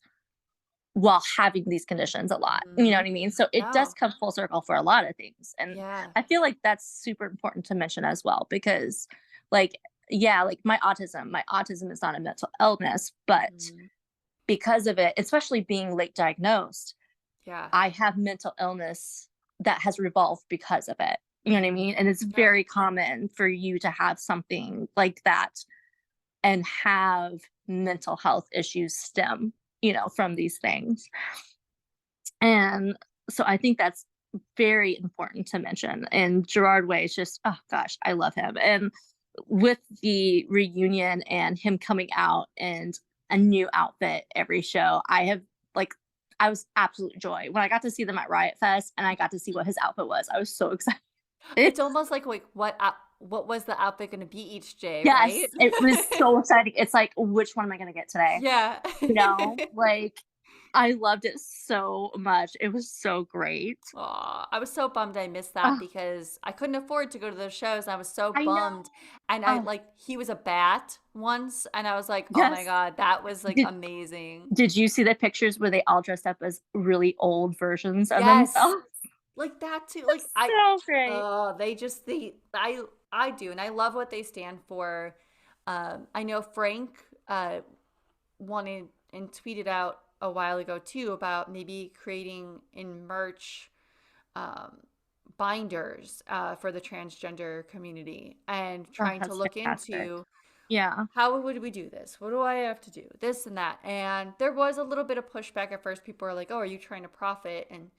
[SPEAKER 2] while having these conditions a lot. You know
[SPEAKER 1] Hmm.
[SPEAKER 2] what I mean? So it does
[SPEAKER 1] No.
[SPEAKER 2] come full circle for a lot of things. And
[SPEAKER 1] Yeah.
[SPEAKER 2] I feel like that's super important to mention as well because like yeah, like my autism is not a mental illness, but
[SPEAKER 1] Hmm.
[SPEAKER 2] because of it, especially being late diagnosed,
[SPEAKER 1] Yeah.
[SPEAKER 2] I have mental illness that has revolved because of it. You know what I
[SPEAKER 1] Hmm.
[SPEAKER 2] mean? And it's
[SPEAKER 1] No.
[SPEAKER 2] very common for you to have something like that and have mental health issues stem, you know, from these things. And so I think that's very important to mention. And Gerard Way is just, oh gosh, I love him. And with the reunion and him coming out and a new outfit every show, like, I was absolute joy when I got to see them at Riot Fest and I got to see what his outfit was. I was so excited.
[SPEAKER 1] It's almost like what was the outfit going to be each day, right?
[SPEAKER 2] Yes, it was so exciting. It's like, which one am I going to get today?
[SPEAKER 1] Yeah.
[SPEAKER 2] You know, like I loved it so much. It was so great.
[SPEAKER 1] Aw, I was so bummed I missed that
[SPEAKER 2] Oh,
[SPEAKER 1] because I couldn't afford to go to those shows. And I was so
[SPEAKER 2] I know.
[SPEAKER 1] bummed. And I
[SPEAKER 2] Oh,
[SPEAKER 1] like he was a bat once, and I was like, oh my
[SPEAKER 2] yes.
[SPEAKER 1] God, that was like
[SPEAKER 2] Did
[SPEAKER 1] amazing.
[SPEAKER 2] did you see the pictures where they all dressed up as really old versions of
[SPEAKER 1] Yes.
[SPEAKER 2] themselves?
[SPEAKER 1] Like that too. Like
[SPEAKER 2] It's so great.
[SPEAKER 1] they just I do, and I love what they stand for. I know Frank wanted and tweeted out a while ago too about maybe creating in merch um, binders for the transgender community and
[SPEAKER 2] Oh,
[SPEAKER 1] trying to
[SPEAKER 2] that's
[SPEAKER 1] look
[SPEAKER 2] fantastic.
[SPEAKER 1] into
[SPEAKER 2] Yeah.
[SPEAKER 1] how would we do this? What do I have to do? This and that. And there was a little bit of pushback at first. People were like, "Oh, are you trying to profit?" And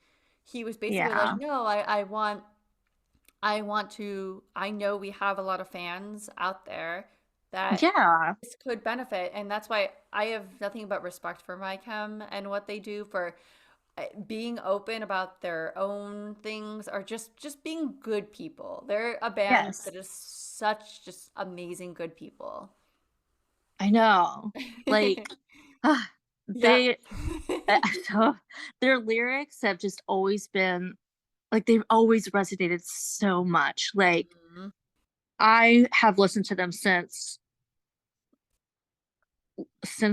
[SPEAKER 1] he was basically like,
[SPEAKER 2] Yeah.
[SPEAKER 1] "No, I want to. I know we have a lot of fans out there that
[SPEAKER 2] Yeah.
[SPEAKER 1] this could benefit, and that's why I have nothing but respect for MyChem and what they do for being open about their own things or just being good people. They're a band
[SPEAKER 2] Yes.
[SPEAKER 1] that is such just amazing good people.
[SPEAKER 2] I know. Like, ah,
[SPEAKER 1] Yep.
[SPEAKER 2] they so their lyrics have just always been like they've always resonated so much. Like
[SPEAKER 1] Mhm.
[SPEAKER 2] I have listened to them since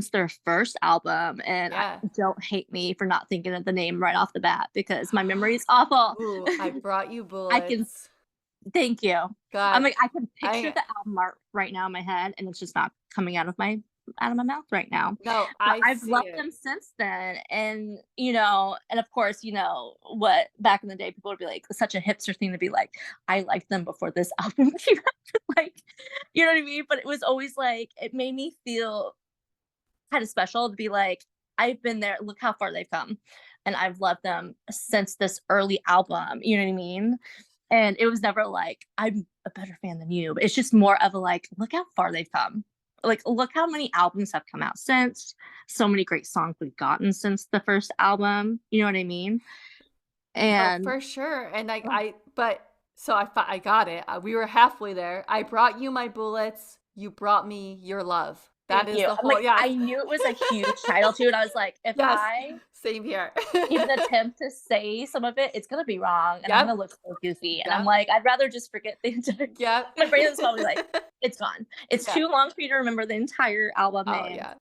[SPEAKER 2] their first album, and I
[SPEAKER 1] Yeah.
[SPEAKER 2] don't hate me for not thinking of the name right off the bat because my memory is awful.
[SPEAKER 1] Ooh, I brought you
[SPEAKER 2] I can
[SPEAKER 1] bullets.
[SPEAKER 2] thank you. I'm
[SPEAKER 1] God,
[SPEAKER 2] like I can picture
[SPEAKER 1] I
[SPEAKER 2] the album art right now in my head, and it's just not coming out of my mouth right now.
[SPEAKER 1] no,
[SPEAKER 2] But
[SPEAKER 1] I
[SPEAKER 2] I've
[SPEAKER 1] see
[SPEAKER 2] loved
[SPEAKER 1] it.
[SPEAKER 2] them since then, and you know, and of course, you know what? Back in the day, people would be like, such a hipster thing to be like, I liked them before this album came out. Like, you know what I mean? But it was always like it made me feel kind of special to be like, I've been there. Look how far they've come. and I've loved them since this early album, you know what I mean? And it was never like, I'm a better fan than you. It's just more of a like, look how far they've come. Like, look how many albums have come out since. So many great songs we've gotten since the first album. You know what I mean?
[SPEAKER 1] No,
[SPEAKER 2] And
[SPEAKER 1] for sure. And like
[SPEAKER 2] oh,
[SPEAKER 1] but so I got it. We were halfway there. I brought you my bullets. You brought me your love. That
[SPEAKER 2] thank
[SPEAKER 1] is
[SPEAKER 2] you.
[SPEAKER 1] the
[SPEAKER 2] I'm
[SPEAKER 1] whole,
[SPEAKER 2] like,
[SPEAKER 1] yes.
[SPEAKER 2] I knew it was a huge title too. And I was like, if
[SPEAKER 1] Yes.
[SPEAKER 2] I
[SPEAKER 1] Same here.
[SPEAKER 2] even attempt to say some of it, it's gonna be wrong and I'm
[SPEAKER 1] Yep.
[SPEAKER 2] gonna look so goofy. And I'm
[SPEAKER 1] Yep.
[SPEAKER 2] like, I'd rather just forget the entire
[SPEAKER 1] Yep.
[SPEAKER 2] my brain is probably like, it's gone. It's
[SPEAKER 1] Yeah.
[SPEAKER 2] too long for you to remember the entire album
[SPEAKER 1] Oh
[SPEAKER 2] name.
[SPEAKER 1] yeah.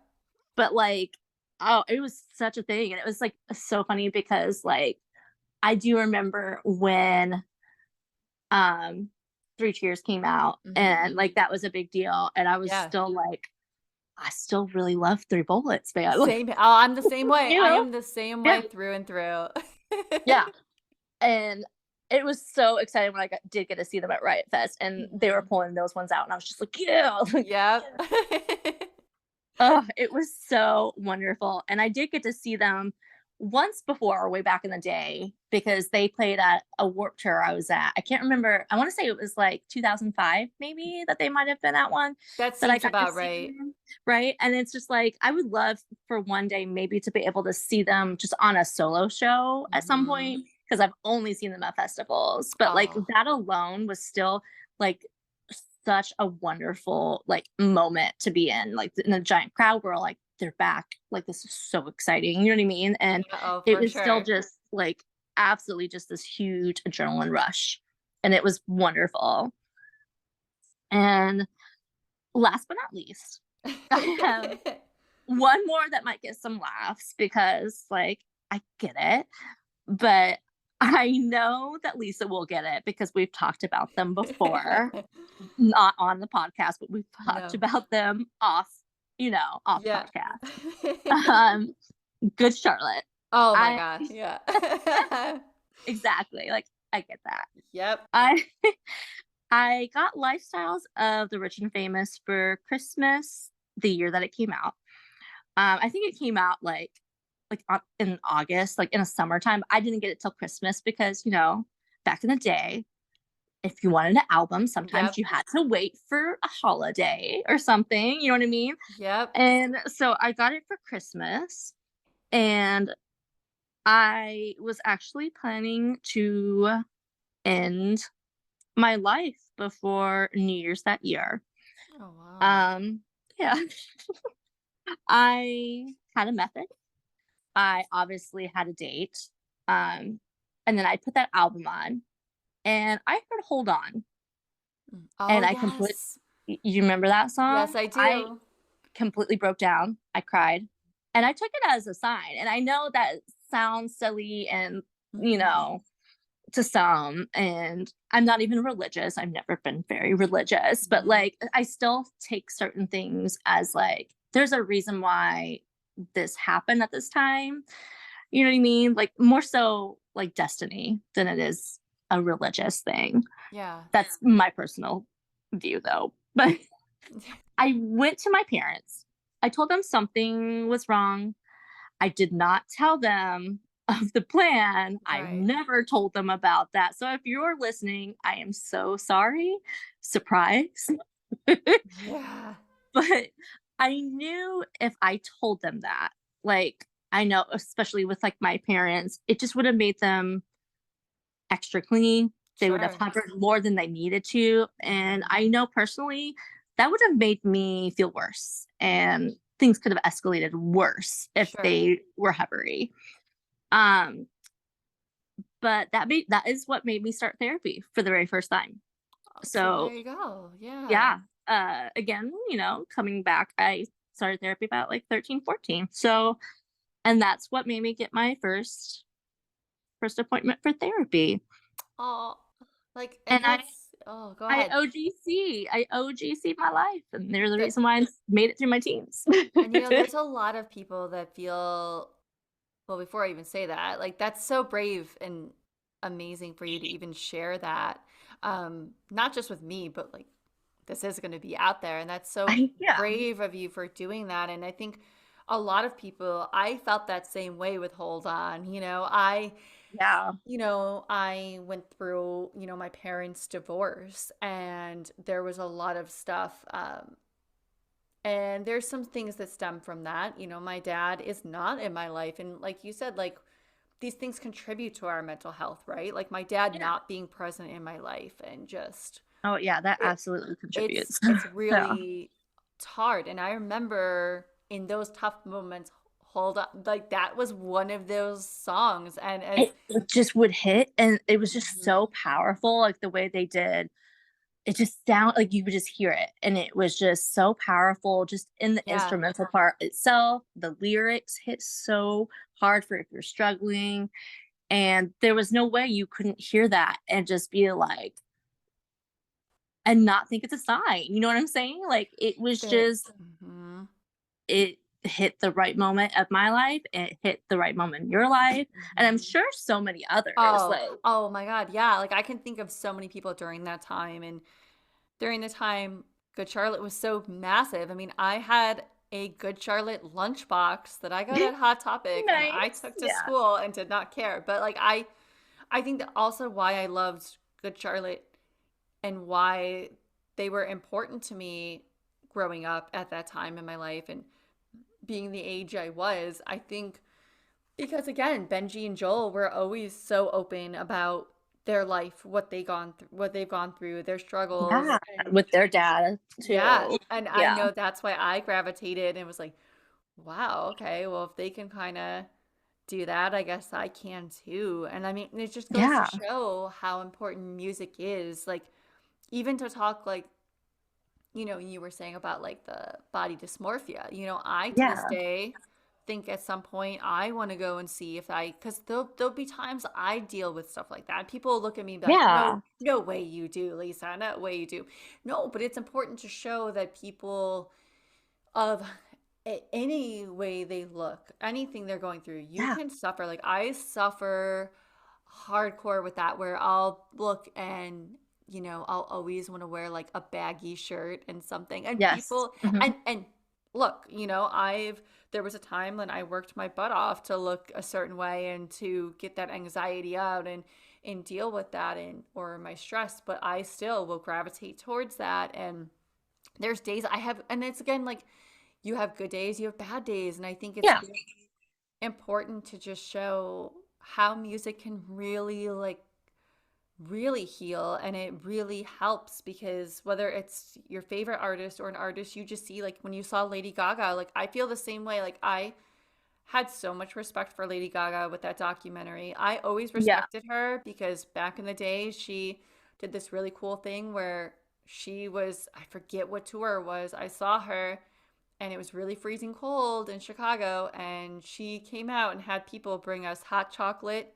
[SPEAKER 2] But like, oh, it was such a thing. And it was like so funny because like I do remember when um Three Cheers came out
[SPEAKER 1] Hmm.
[SPEAKER 2] and like that was a big deal. And I was
[SPEAKER 1] Yeah.
[SPEAKER 2] still like, I still really love Three Bullets, man. Like,
[SPEAKER 1] Same. Oh, I'm the same way.
[SPEAKER 2] you
[SPEAKER 1] I
[SPEAKER 2] know?
[SPEAKER 1] am the same
[SPEAKER 2] Yeah.
[SPEAKER 1] way through and through.
[SPEAKER 2] Yeah. And it was so exciting when did get to see them at Riot Fest, and they were
[SPEAKER 1] Hmm.
[SPEAKER 2] pulling those ones out, and I was just like, yeah, like,
[SPEAKER 1] Yep.
[SPEAKER 2] oh, it was so wonderful. And I did get to see them once before, way back in the day, because they played at a Warp Tour I was at. I can't remember. I want to say it was like 2005, maybe that they might have been at one
[SPEAKER 1] That
[SPEAKER 2] that I
[SPEAKER 1] seems
[SPEAKER 2] got to
[SPEAKER 1] about
[SPEAKER 2] see
[SPEAKER 1] right.
[SPEAKER 2] them. Right. And it's just like, I would love for one day maybe to be able to see them just on a solo show at some
[SPEAKER 1] Hmm.
[SPEAKER 2] point, because I've only seen them at festivals. But like
[SPEAKER 1] Oh,
[SPEAKER 2] that alone was still like such a wonderful like moment to be in, like in a giant crowd where like they're back, like this is so exciting, you know what I mean? And
[SPEAKER 1] yeah. Oh,
[SPEAKER 2] it
[SPEAKER 1] for
[SPEAKER 2] was still
[SPEAKER 1] sure.
[SPEAKER 2] just like absolutely just this huge adrenaline rush, and it was wonderful. And last but not least, I have one more that might get some laughs because like I get it, but I know that Lisa will get it because we've talked about them before, not on the podcast, but we've talked
[SPEAKER 1] No.
[SPEAKER 2] about them off, off
[SPEAKER 1] Yeah.
[SPEAKER 2] podcast. Um, Good Charlotte.
[SPEAKER 1] Oh my
[SPEAKER 2] I
[SPEAKER 1] God. Yeah.
[SPEAKER 2] exactly like I get that.
[SPEAKER 1] Yep.
[SPEAKER 2] I I got Lifestyles of the Rich and Famous for Christmas the year that it came out. I think it came out in August, like in a summertime. I didn't get it till Christmas because back in the day, if you wanted an album, sometimes
[SPEAKER 1] Yep.
[SPEAKER 2] you had to wait for a holiday or something. You know what I mean?
[SPEAKER 1] Yep.
[SPEAKER 2] And so I got it for Christmas, and I was actually planning to end my life before New Year's that year.
[SPEAKER 1] Oh wow.
[SPEAKER 2] Um, yeah, I had a method. I obviously had a date. Um, and then I put that album on and I heard Hold On.
[SPEAKER 1] Oh
[SPEAKER 2] And
[SPEAKER 1] yes.
[SPEAKER 2] you remember that
[SPEAKER 1] Yes,
[SPEAKER 2] song?
[SPEAKER 1] I
[SPEAKER 2] I
[SPEAKER 1] do.
[SPEAKER 2] completely broke down. I cried. And I took it as a sign. And I know that sounds silly and, you
[SPEAKER 1] Hmm.
[SPEAKER 2] know, to some, and I'm not even religious. I've never been very religious, but
[SPEAKER 1] Hmm.
[SPEAKER 2] like I still take certain things as like there's a reason why this happened at this time. You know what I mean? Like more so like destiny than it is a religious thing.
[SPEAKER 1] Yeah.
[SPEAKER 2] That's my personal view though. But I went to my parents. I told them something was wrong. I did not tell them of the plan. I
[SPEAKER 1] Right.
[SPEAKER 2] never told them about that. So if you're listening, I am so sorry. Surprise.
[SPEAKER 1] Yeah.
[SPEAKER 2] But I knew if I told them that, like, I know, especially with like my parents, it just would have made them extra clingy. They would have
[SPEAKER 1] Sure.
[SPEAKER 2] hovered more than they needed to. And
[SPEAKER 1] Hmm.
[SPEAKER 2] I know personally that would have made me feel worse. And things could have escalated worse if
[SPEAKER 1] Sure.
[SPEAKER 2] they were hovery. Um, but that is what made me start therapy for the very first time.
[SPEAKER 1] So there
[SPEAKER 2] So
[SPEAKER 1] you go. Yeah.
[SPEAKER 2] yeah, again, coming back, I started therapy about like 13, 14. So, and that's what made me get my first appointment for therapy.
[SPEAKER 1] Oh, like,
[SPEAKER 2] And
[SPEAKER 1] and that's, oh, go
[SPEAKER 2] I
[SPEAKER 1] ahead.
[SPEAKER 2] OGC my life, and there's a
[SPEAKER 1] That,
[SPEAKER 2] reason why I made it through my teens.
[SPEAKER 1] and there's a lot of people that feel, well, before I even say that, like, that's so brave and amazing for you to even share that. Not just with me, but like, this is going to be out there. And that's so
[SPEAKER 2] Yeah,
[SPEAKER 1] brave of you for doing that. And I think a lot of people, I felt that same way with Hold On.
[SPEAKER 2] Yeah.
[SPEAKER 1] I went through, my parents' divorce, and there was a lot of stuff. And there's some things that stem from that. My dad is not in my life. And like you said, like these things contribute to our mental health, right? Like my dad
[SPEAKER 2] Yeah.
[SPEAKER 1] not being present in my life, and just
[SPEAKER 2] Oh, yeah, that
[SPEAKER 1] it
[SPEAKER 2] absolutely
[SPEAKER 1] it's
[SPEAKER 2] contributes.
[SPEAKER 1] it's
[SPEAKER 2] Yeah.
[SPEAKER 1] really it's hard. And I remember in those tough moments, hold up, like that was one of those songs. And as
[SPEAKER 2] It just would hit, and it was just
[SPEAKER 1] Mhm.
[SPEAKER 2] so powerful, like, the way they did it just sound like you would just hear it, and it was just so powerful just in the
[SPEAKER 1] Yeah.
[SPEAKER 2] instrumental part itself. The lyrics hit so hard for if you're struggling, and there was no way you couldn't hear that and just be like and not think it's a sign, you know what I'm saying? Like, it was
[SPEAKER 1] It
[SPEAKER 2] just
[SPEAKER 1] mhm.
[SPEAKER 2] it hit the right moment of my life, it hit the right moment in your life, and I'm
[SPEAKER 1] Mhm.
[SPEAKER 2] sure so many others,
[SPEAKER 1] Oh,
[SPEAKER 2] like
[SPEAKER 1] oh my God. Yeah. Like I can think of so many people during that time. And during the time Good Charlotte was so massive. I mean, I had a Good Charlotte lunchbox that I got at Hot Topic and I
[SPEAKER 2] nice,
[SPEAKER 1] took to
[SPEAKER 2] yeah,
[SPEAKER 1] school and did not care. But like I think that also why I loved Good Charlotte and why they were important to me growing up at that time in my life and being the age I was, I think because again, Benji and Joel were always so open about their life, what they've gone through, their struggles,
[SPEAKER 2] yeah,
[SPEAKER 1] and
[SPEAKER 2] with their dad
[SPEAKER 1] yeah,
[SPEAKER 2] too,
[SPEAKER 1] and I
[SPEAKER 2] yeah,
[SPEAKER 1] know that's why I gravitated and was like, wow, okay, well if they can kind of do that, I guess I can too. And I mean, it just goes to
[SPEAKER 2] yeah,
[SPEAKER 1] show how important music is. Like even to talk like you were saying about like the body dysmorphia. I to this
[SPEAKER 2] yeah,
[SPEAKER 1] day think at some point I want to go and see if because there'll be times I deal with stuff like that. People look at me and be like, no,
[SPEAKER 2] yeah,
[SPEAKER 1] no way you do, Lisa, no way you do. No, but it's important to show that people of any way they look, anything they're going through, you
[SPEAKER 2] yeah,
[SPEAKER 1] can suffer. Like I suffer hardcore with that, where I'll look and I'll always want to wear like a baggy shirt and something. And
[SPEAKER 2] yes,
[SPEAKER 1] people
[SPEAKER 2] mhm,
[SPEAKER 1] and look, I've there was a time when I worked my butt off to look a certain way and to get that anxiety out and deal with that and or my stress, but I still will gravitate towards that. And there's days I have, and it's again like you have good days, you have bad days. And I think it's
[SPEAKER 2] yeah,
[SPEAKER 1] important to just show how music can really really heal, and it really helps because whether it's your favorite artist or an artist you just see, like when you saw Lady Gaga, like I feel the same way. Like I had so much respect for Lady Gaga with that documentary. I always
[SPEAKER 2] yeah,
[SPEAKER 1] respected her because back in the day she did this really cool thing where she was, I forget what tour it was. I saw her and it was really freezing cold in Chicago, and she came out and had people bring us hot chocolate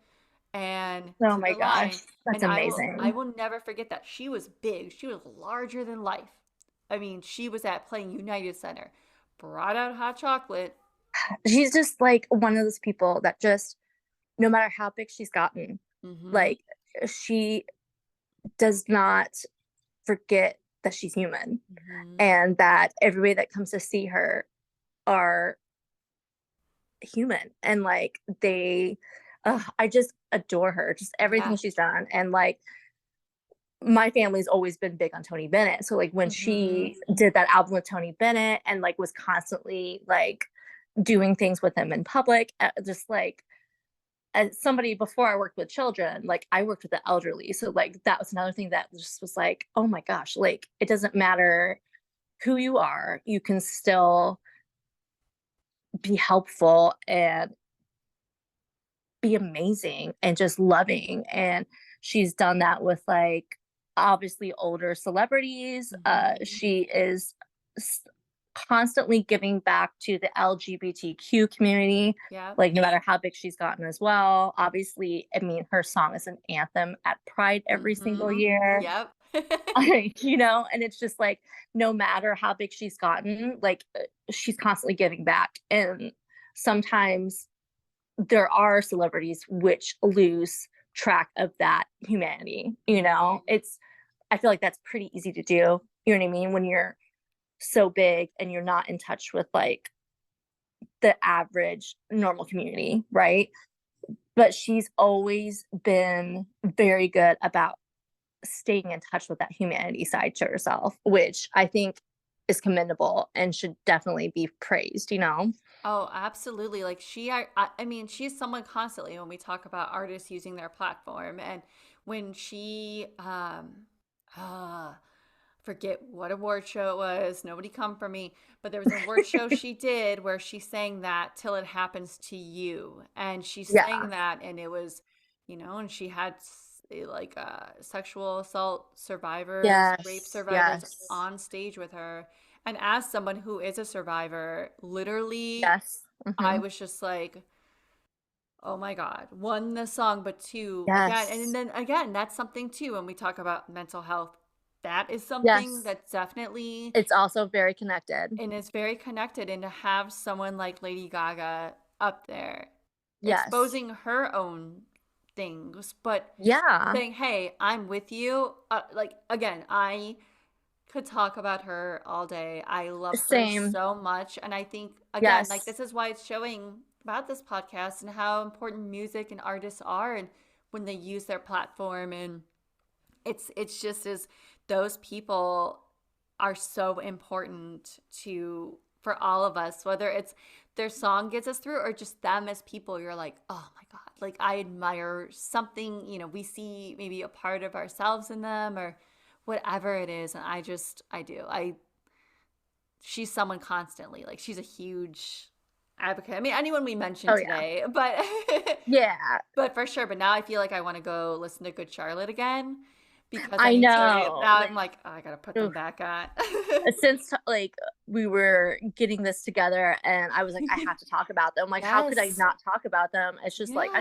[SPEAKER 1] and
[SPEAKER 2] oh
[SPEAKER 1] to
[SPEAKER 2] my
[SPEAKER 1] the
[SPEAKER 2] gosh,
[SPEAKER 1] line.
[SPEAKER 2] that's
[SPEAKER 1] And I
[SPEAKER 2] amazing.
[SPEAKER 1] will never forget that. She was big. She was larger than life. I mean, she was at playing United Center, brought out hot chocolate.
[SPEAKER 2] She's just, like, one of those people that just no matter how big she's gotten,
[SPEAKER 1] Mm-hmm.
[SPEAKER 2] like, she does not forget that she's human
[SPEAKER 1] Mm-hmm.
[SPEAKER 2] and that everybody that comes to see her are human and like I just adore her, just everything
[SPEAKER 1] Yeah.
[SPEAKER 2] she's done. And like my family's always been big on Tony Bennett. So like when
[SPEAKER 1] Mm-hmm.
[SPEAKER 2] she did that album with Tony Bennett and like was constantly like doing things with him in public, just like as somebody before I worked with children, like I worked with the elderly. So like that was another thing that just was like, oh my gosh, like it doesn't matter who you are, you can still be helpful and be amazing and just loving. And she's done that with like obviously older celebrities.
[SPEAKER 1] Mm-hmm.
[SPEAKER 2] She is constantly giving back to the LGBTQ community,
[SPEAKER 1] Yeah.
[SPEAKER 2] like no matter how big she's gotten as well. Obviously, I mean, her song is an anthem at Pride every single
[SPEAKER 1] Mm-hmm.
[SPEAKER 2] year.
[SPEAKER 1] Yep.
[SPEAKER 2] And it's just like no matter how big she's gotten, like she's constantly giving back. And sometimes there are celebrities which lose track of that humanity.
[SPEAKER 1] Mm-hmm.
[SPEAKER 2] I feel like that's pretty easy to do. You know what I mean? When you're so big and you're not in touch with like the average normal community, right? But she's always been very good about staying in touch with that humanity side to herself, which I think is commendable and should definitely be praised, you know?
[SPEAKER 1] Oh, absolutely. Like I mean, she's someone constantly when we talk about artists using their platform, and when she, uh, forget what award show it was. Nobody come for me. But there was an award show she did where she sang that till it happens to you. And she
[SPEAKER 2] Yeah.
[SPEAKER 1] sang that and it was, and she had like sexual assault survivors, rape
[SPEAKER 2] Yes.
[SPEAKER 1] survivors
[SPEAKER 2] Yes.
[SPEAKER 1] on stage with her. And as someone who is a survivor, literally
[SPEAKER 2] Yes.
[SPEAKER 1] I
[SPEAKER 2] Hmm.
[SPEAKER 1] was just like, oh my God. One, the song, but two, again, and
[SPEAKER 2] Yes.
[SPEAKER 1] then again, that's something too when we talk about mental health. That is something
[SPEAKER 2] Yes.
[SPEAKER 1] that's definitely
[SPEAKER 2] It's also very connected.
[SPEAKER 1] and is very connected. And to have someone like Lady Gaga up there
[SPEAKER 2] Yes.
[SPEAKER 1] exposing her own things, but
[SPEAKER 2] Yeah.
[SPEAKER 1] saying, hey, I'm with you. Like, again, I could talk about her all day. I love her
[SPEAKER 2] Same.
[SPEAKER 1] so much. And I think, again, like,
[SPEAKER 2] Yes.
[SPEAKER 1] this is why it's showing about this podcast and how important music and artists are and when they use their platform. And it's just as those people are so important to for all of us, whether it's their song gets us through or just them as people. You're like, oh my God, like I admire something, we see maybe a part of ourselves in them or whatever it is. And I do. She's someone constantly, like she's a huge advocate. I mean, anyone we mentioned
[SPEAKER 2] Oh yeah.
[SPEAKER 1] today, but
[SPEAKER 2] Yeah.
[SPEAKER 1] but for sure. But now I feel like I want to go listen to Good Charlotte again because I
[SPEAKER 2] I
[SPEAKER 1] need to.
[SPEAKER 2] know.
[SPEAKER 1] Now I'm
[SPEAKER 2] Like,
[SPEAKER 1] like, oh, I gotta put them
[SPEAKER 2] oof.
[SPEAKER 1] back on.
[SPEAKER 2] Since like we were getting this together and I was like, I have to talk about them. Like, how could I
[SPEAKER 1] Yes.
[SPEAKER 2] not talk about them? It's just like
[SPEAKER 1] Yeah.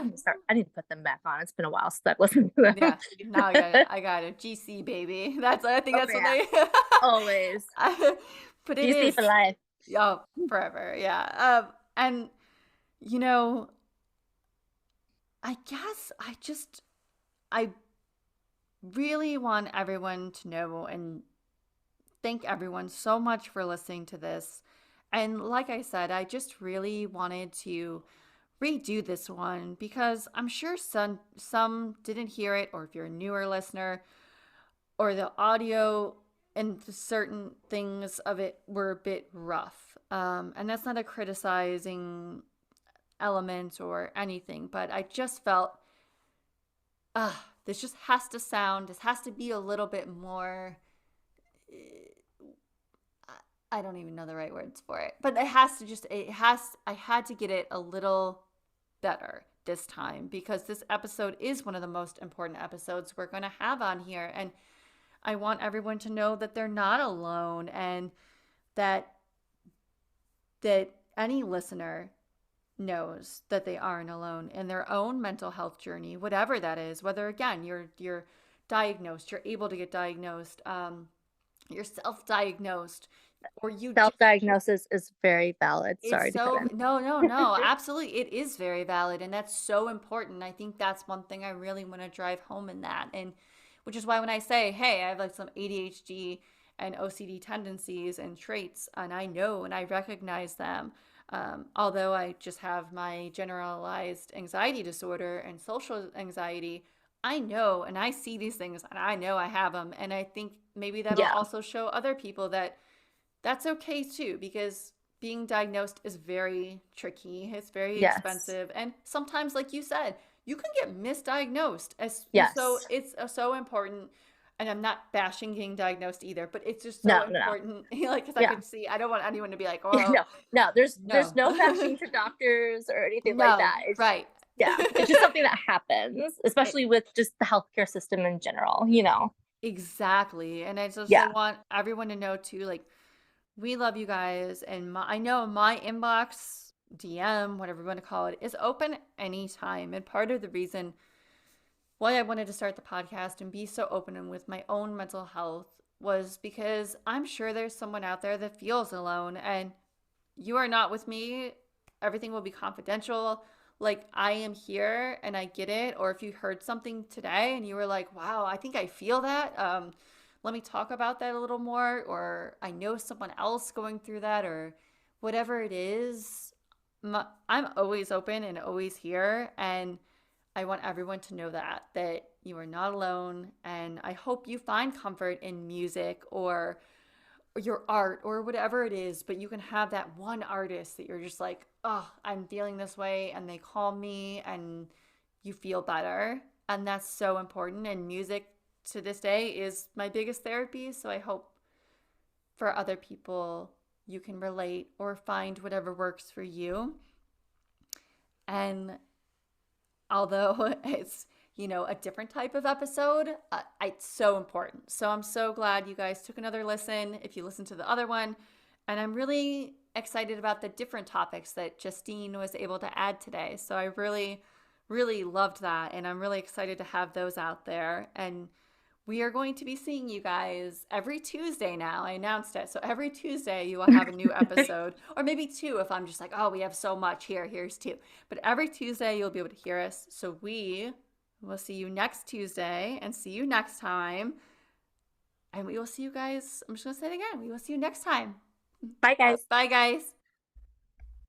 [SPEAKER 2] I need to put them back on. It's been a while since I've listened to
[SPEAKER 1] Yeah. Now
[SPEAKER 2] them.
[SPEAKER 1] I got it. GC baby. I think
[SPEAKER 2] Oh
[SPEAKER 1] that's what
[SPEAKER 2] yeah.
[SPEAKER 1] they.
[SPEAKER 2] Always.
[SPEAKER 1] But it
[SPEAKER 2] DC for
[SPEAKER 1] is.
[SPEAKER 2] life.
[SPEAKER 1] Oh, forever. Yeah. And you know, I guess I really want everyone to know and thank everyone so much for listening to this. And like I said, I just really wanted to redo this one because I'm sure some didn't hear it, or if you're a newer listener, or the audio and certain things of it were a bit rough. And that's not a criticizing element or anything, but I just felt, this just has to sound, this has to be a little bit more. I don't even know the right words for it, but I had to get it a little better this time because this episode is one of the most important episodes we're going to have on here. And I want everyone to know that they're not alone and that that any listener knows that they aren't alone in their own mental health journey, whatever that is, whether again you're diagnosed, you're able to get diagnosed, you're self-diagnosed, or you just
[SPEAKER 2] Self-diagnosis is very valid.
[SPEAKER 1] it's
[SPEAKER 2] Sorry to cut
[SPEAKER 1] so
[SPEAKER 2] in.
[SPEAKER 1] no, absolutely. It is very valid and that's so important. I think that's one thing I really want to drive home in that. And which is why when I say, hey, I have like some ADHD and OCD tendencies and traits, and I know and I recognize them. Although I just have my generalized anxiety disorder and social anxiety, I know and I see these things and I know I have them. And I think maybe that'll
[SPEAKER 2] Yeah.
[SPEAKER 1] also show other people that that's okay too, because being diagnosed is very tricky. It's very
[SPEAKER 2] Yes.
[SPEAKER 1] expensive. And sometimes, like you said, you can get misdiagnosed. So
[SPEAKER 2] Yes.
[SPEAKER 1] it's so important. And I'm not bashing getting diagnosed either, but it's just so
[SPEAKER 2] No, no, no.
[SPEAKER 1] important. Like, because I
[SPEAKER 2] Yeah.
[SPEAKER 1] could see, I don't want anyone to be like,
[SPEAKER 2] Yeah,
[SPEAKER 1] oh,
[SPEAKER 2] no. No, there's
[SPEAKER 1] no.
[SPEAKER 2] no bashing to doctors or anything like
[SPEAKER 1] No,
[SPEAKER 2] that. It's
[SPEAKER 1] right.
[SPEAKER 2] yeah, it's just something that happens, especially with just the healthcare system in general, you know.
[SPEAKER 1] Exactly. And I
[SPEAKER 2] Yeah.
[SPEAKER 1] want everyone to know too, like, we love you guys. And I know my inbox, DM, whatever you want to call it, is open anytime. And part of the reason why I wanted to start the podcast and be so open and with my own mental health was because I'm sure there's someone out there that feels alone and you are not with me. Everything will be confidential. Like, I am here and I get it. Or if you heard something today and you were like, wow, I think I feel that. Let me talk about that a little more. Or I know someone else going through that or whatever it is. I'm always open and always here. And I want everyone to know that you are not alone. And I hope you find comfort in music or your art or whatever it is, but you can have that one artist that you're just like, oh, I'm feeling this way, and they call me and you feel better. And that's so important. And music to this day is my biggest therapy. So I hope for other people you can relate or find whatever works for you. And although it's a different type of episode, it's so important. So I'm so glad you guys took another listen if you listened to the other one. And I'm really excited about the different topics that Justine was able to add today. So I really, really loved that. And I'm really excited to have those out there. And we are going to be seeing you guys every Tuesday now. I announced it. So every Tuesday you will have a new episode, or maybe two if I'm just like, oh, we have so much here. Here's two. But every Tuesday you'll be able to hear us. So we will see you next Tuesday and see you next time. And we will see you guys. I'm just going to say it again. We will see you next time.
[SPEAKER 2] Bye, guys.
[SPEAKER 1] Bye, guys.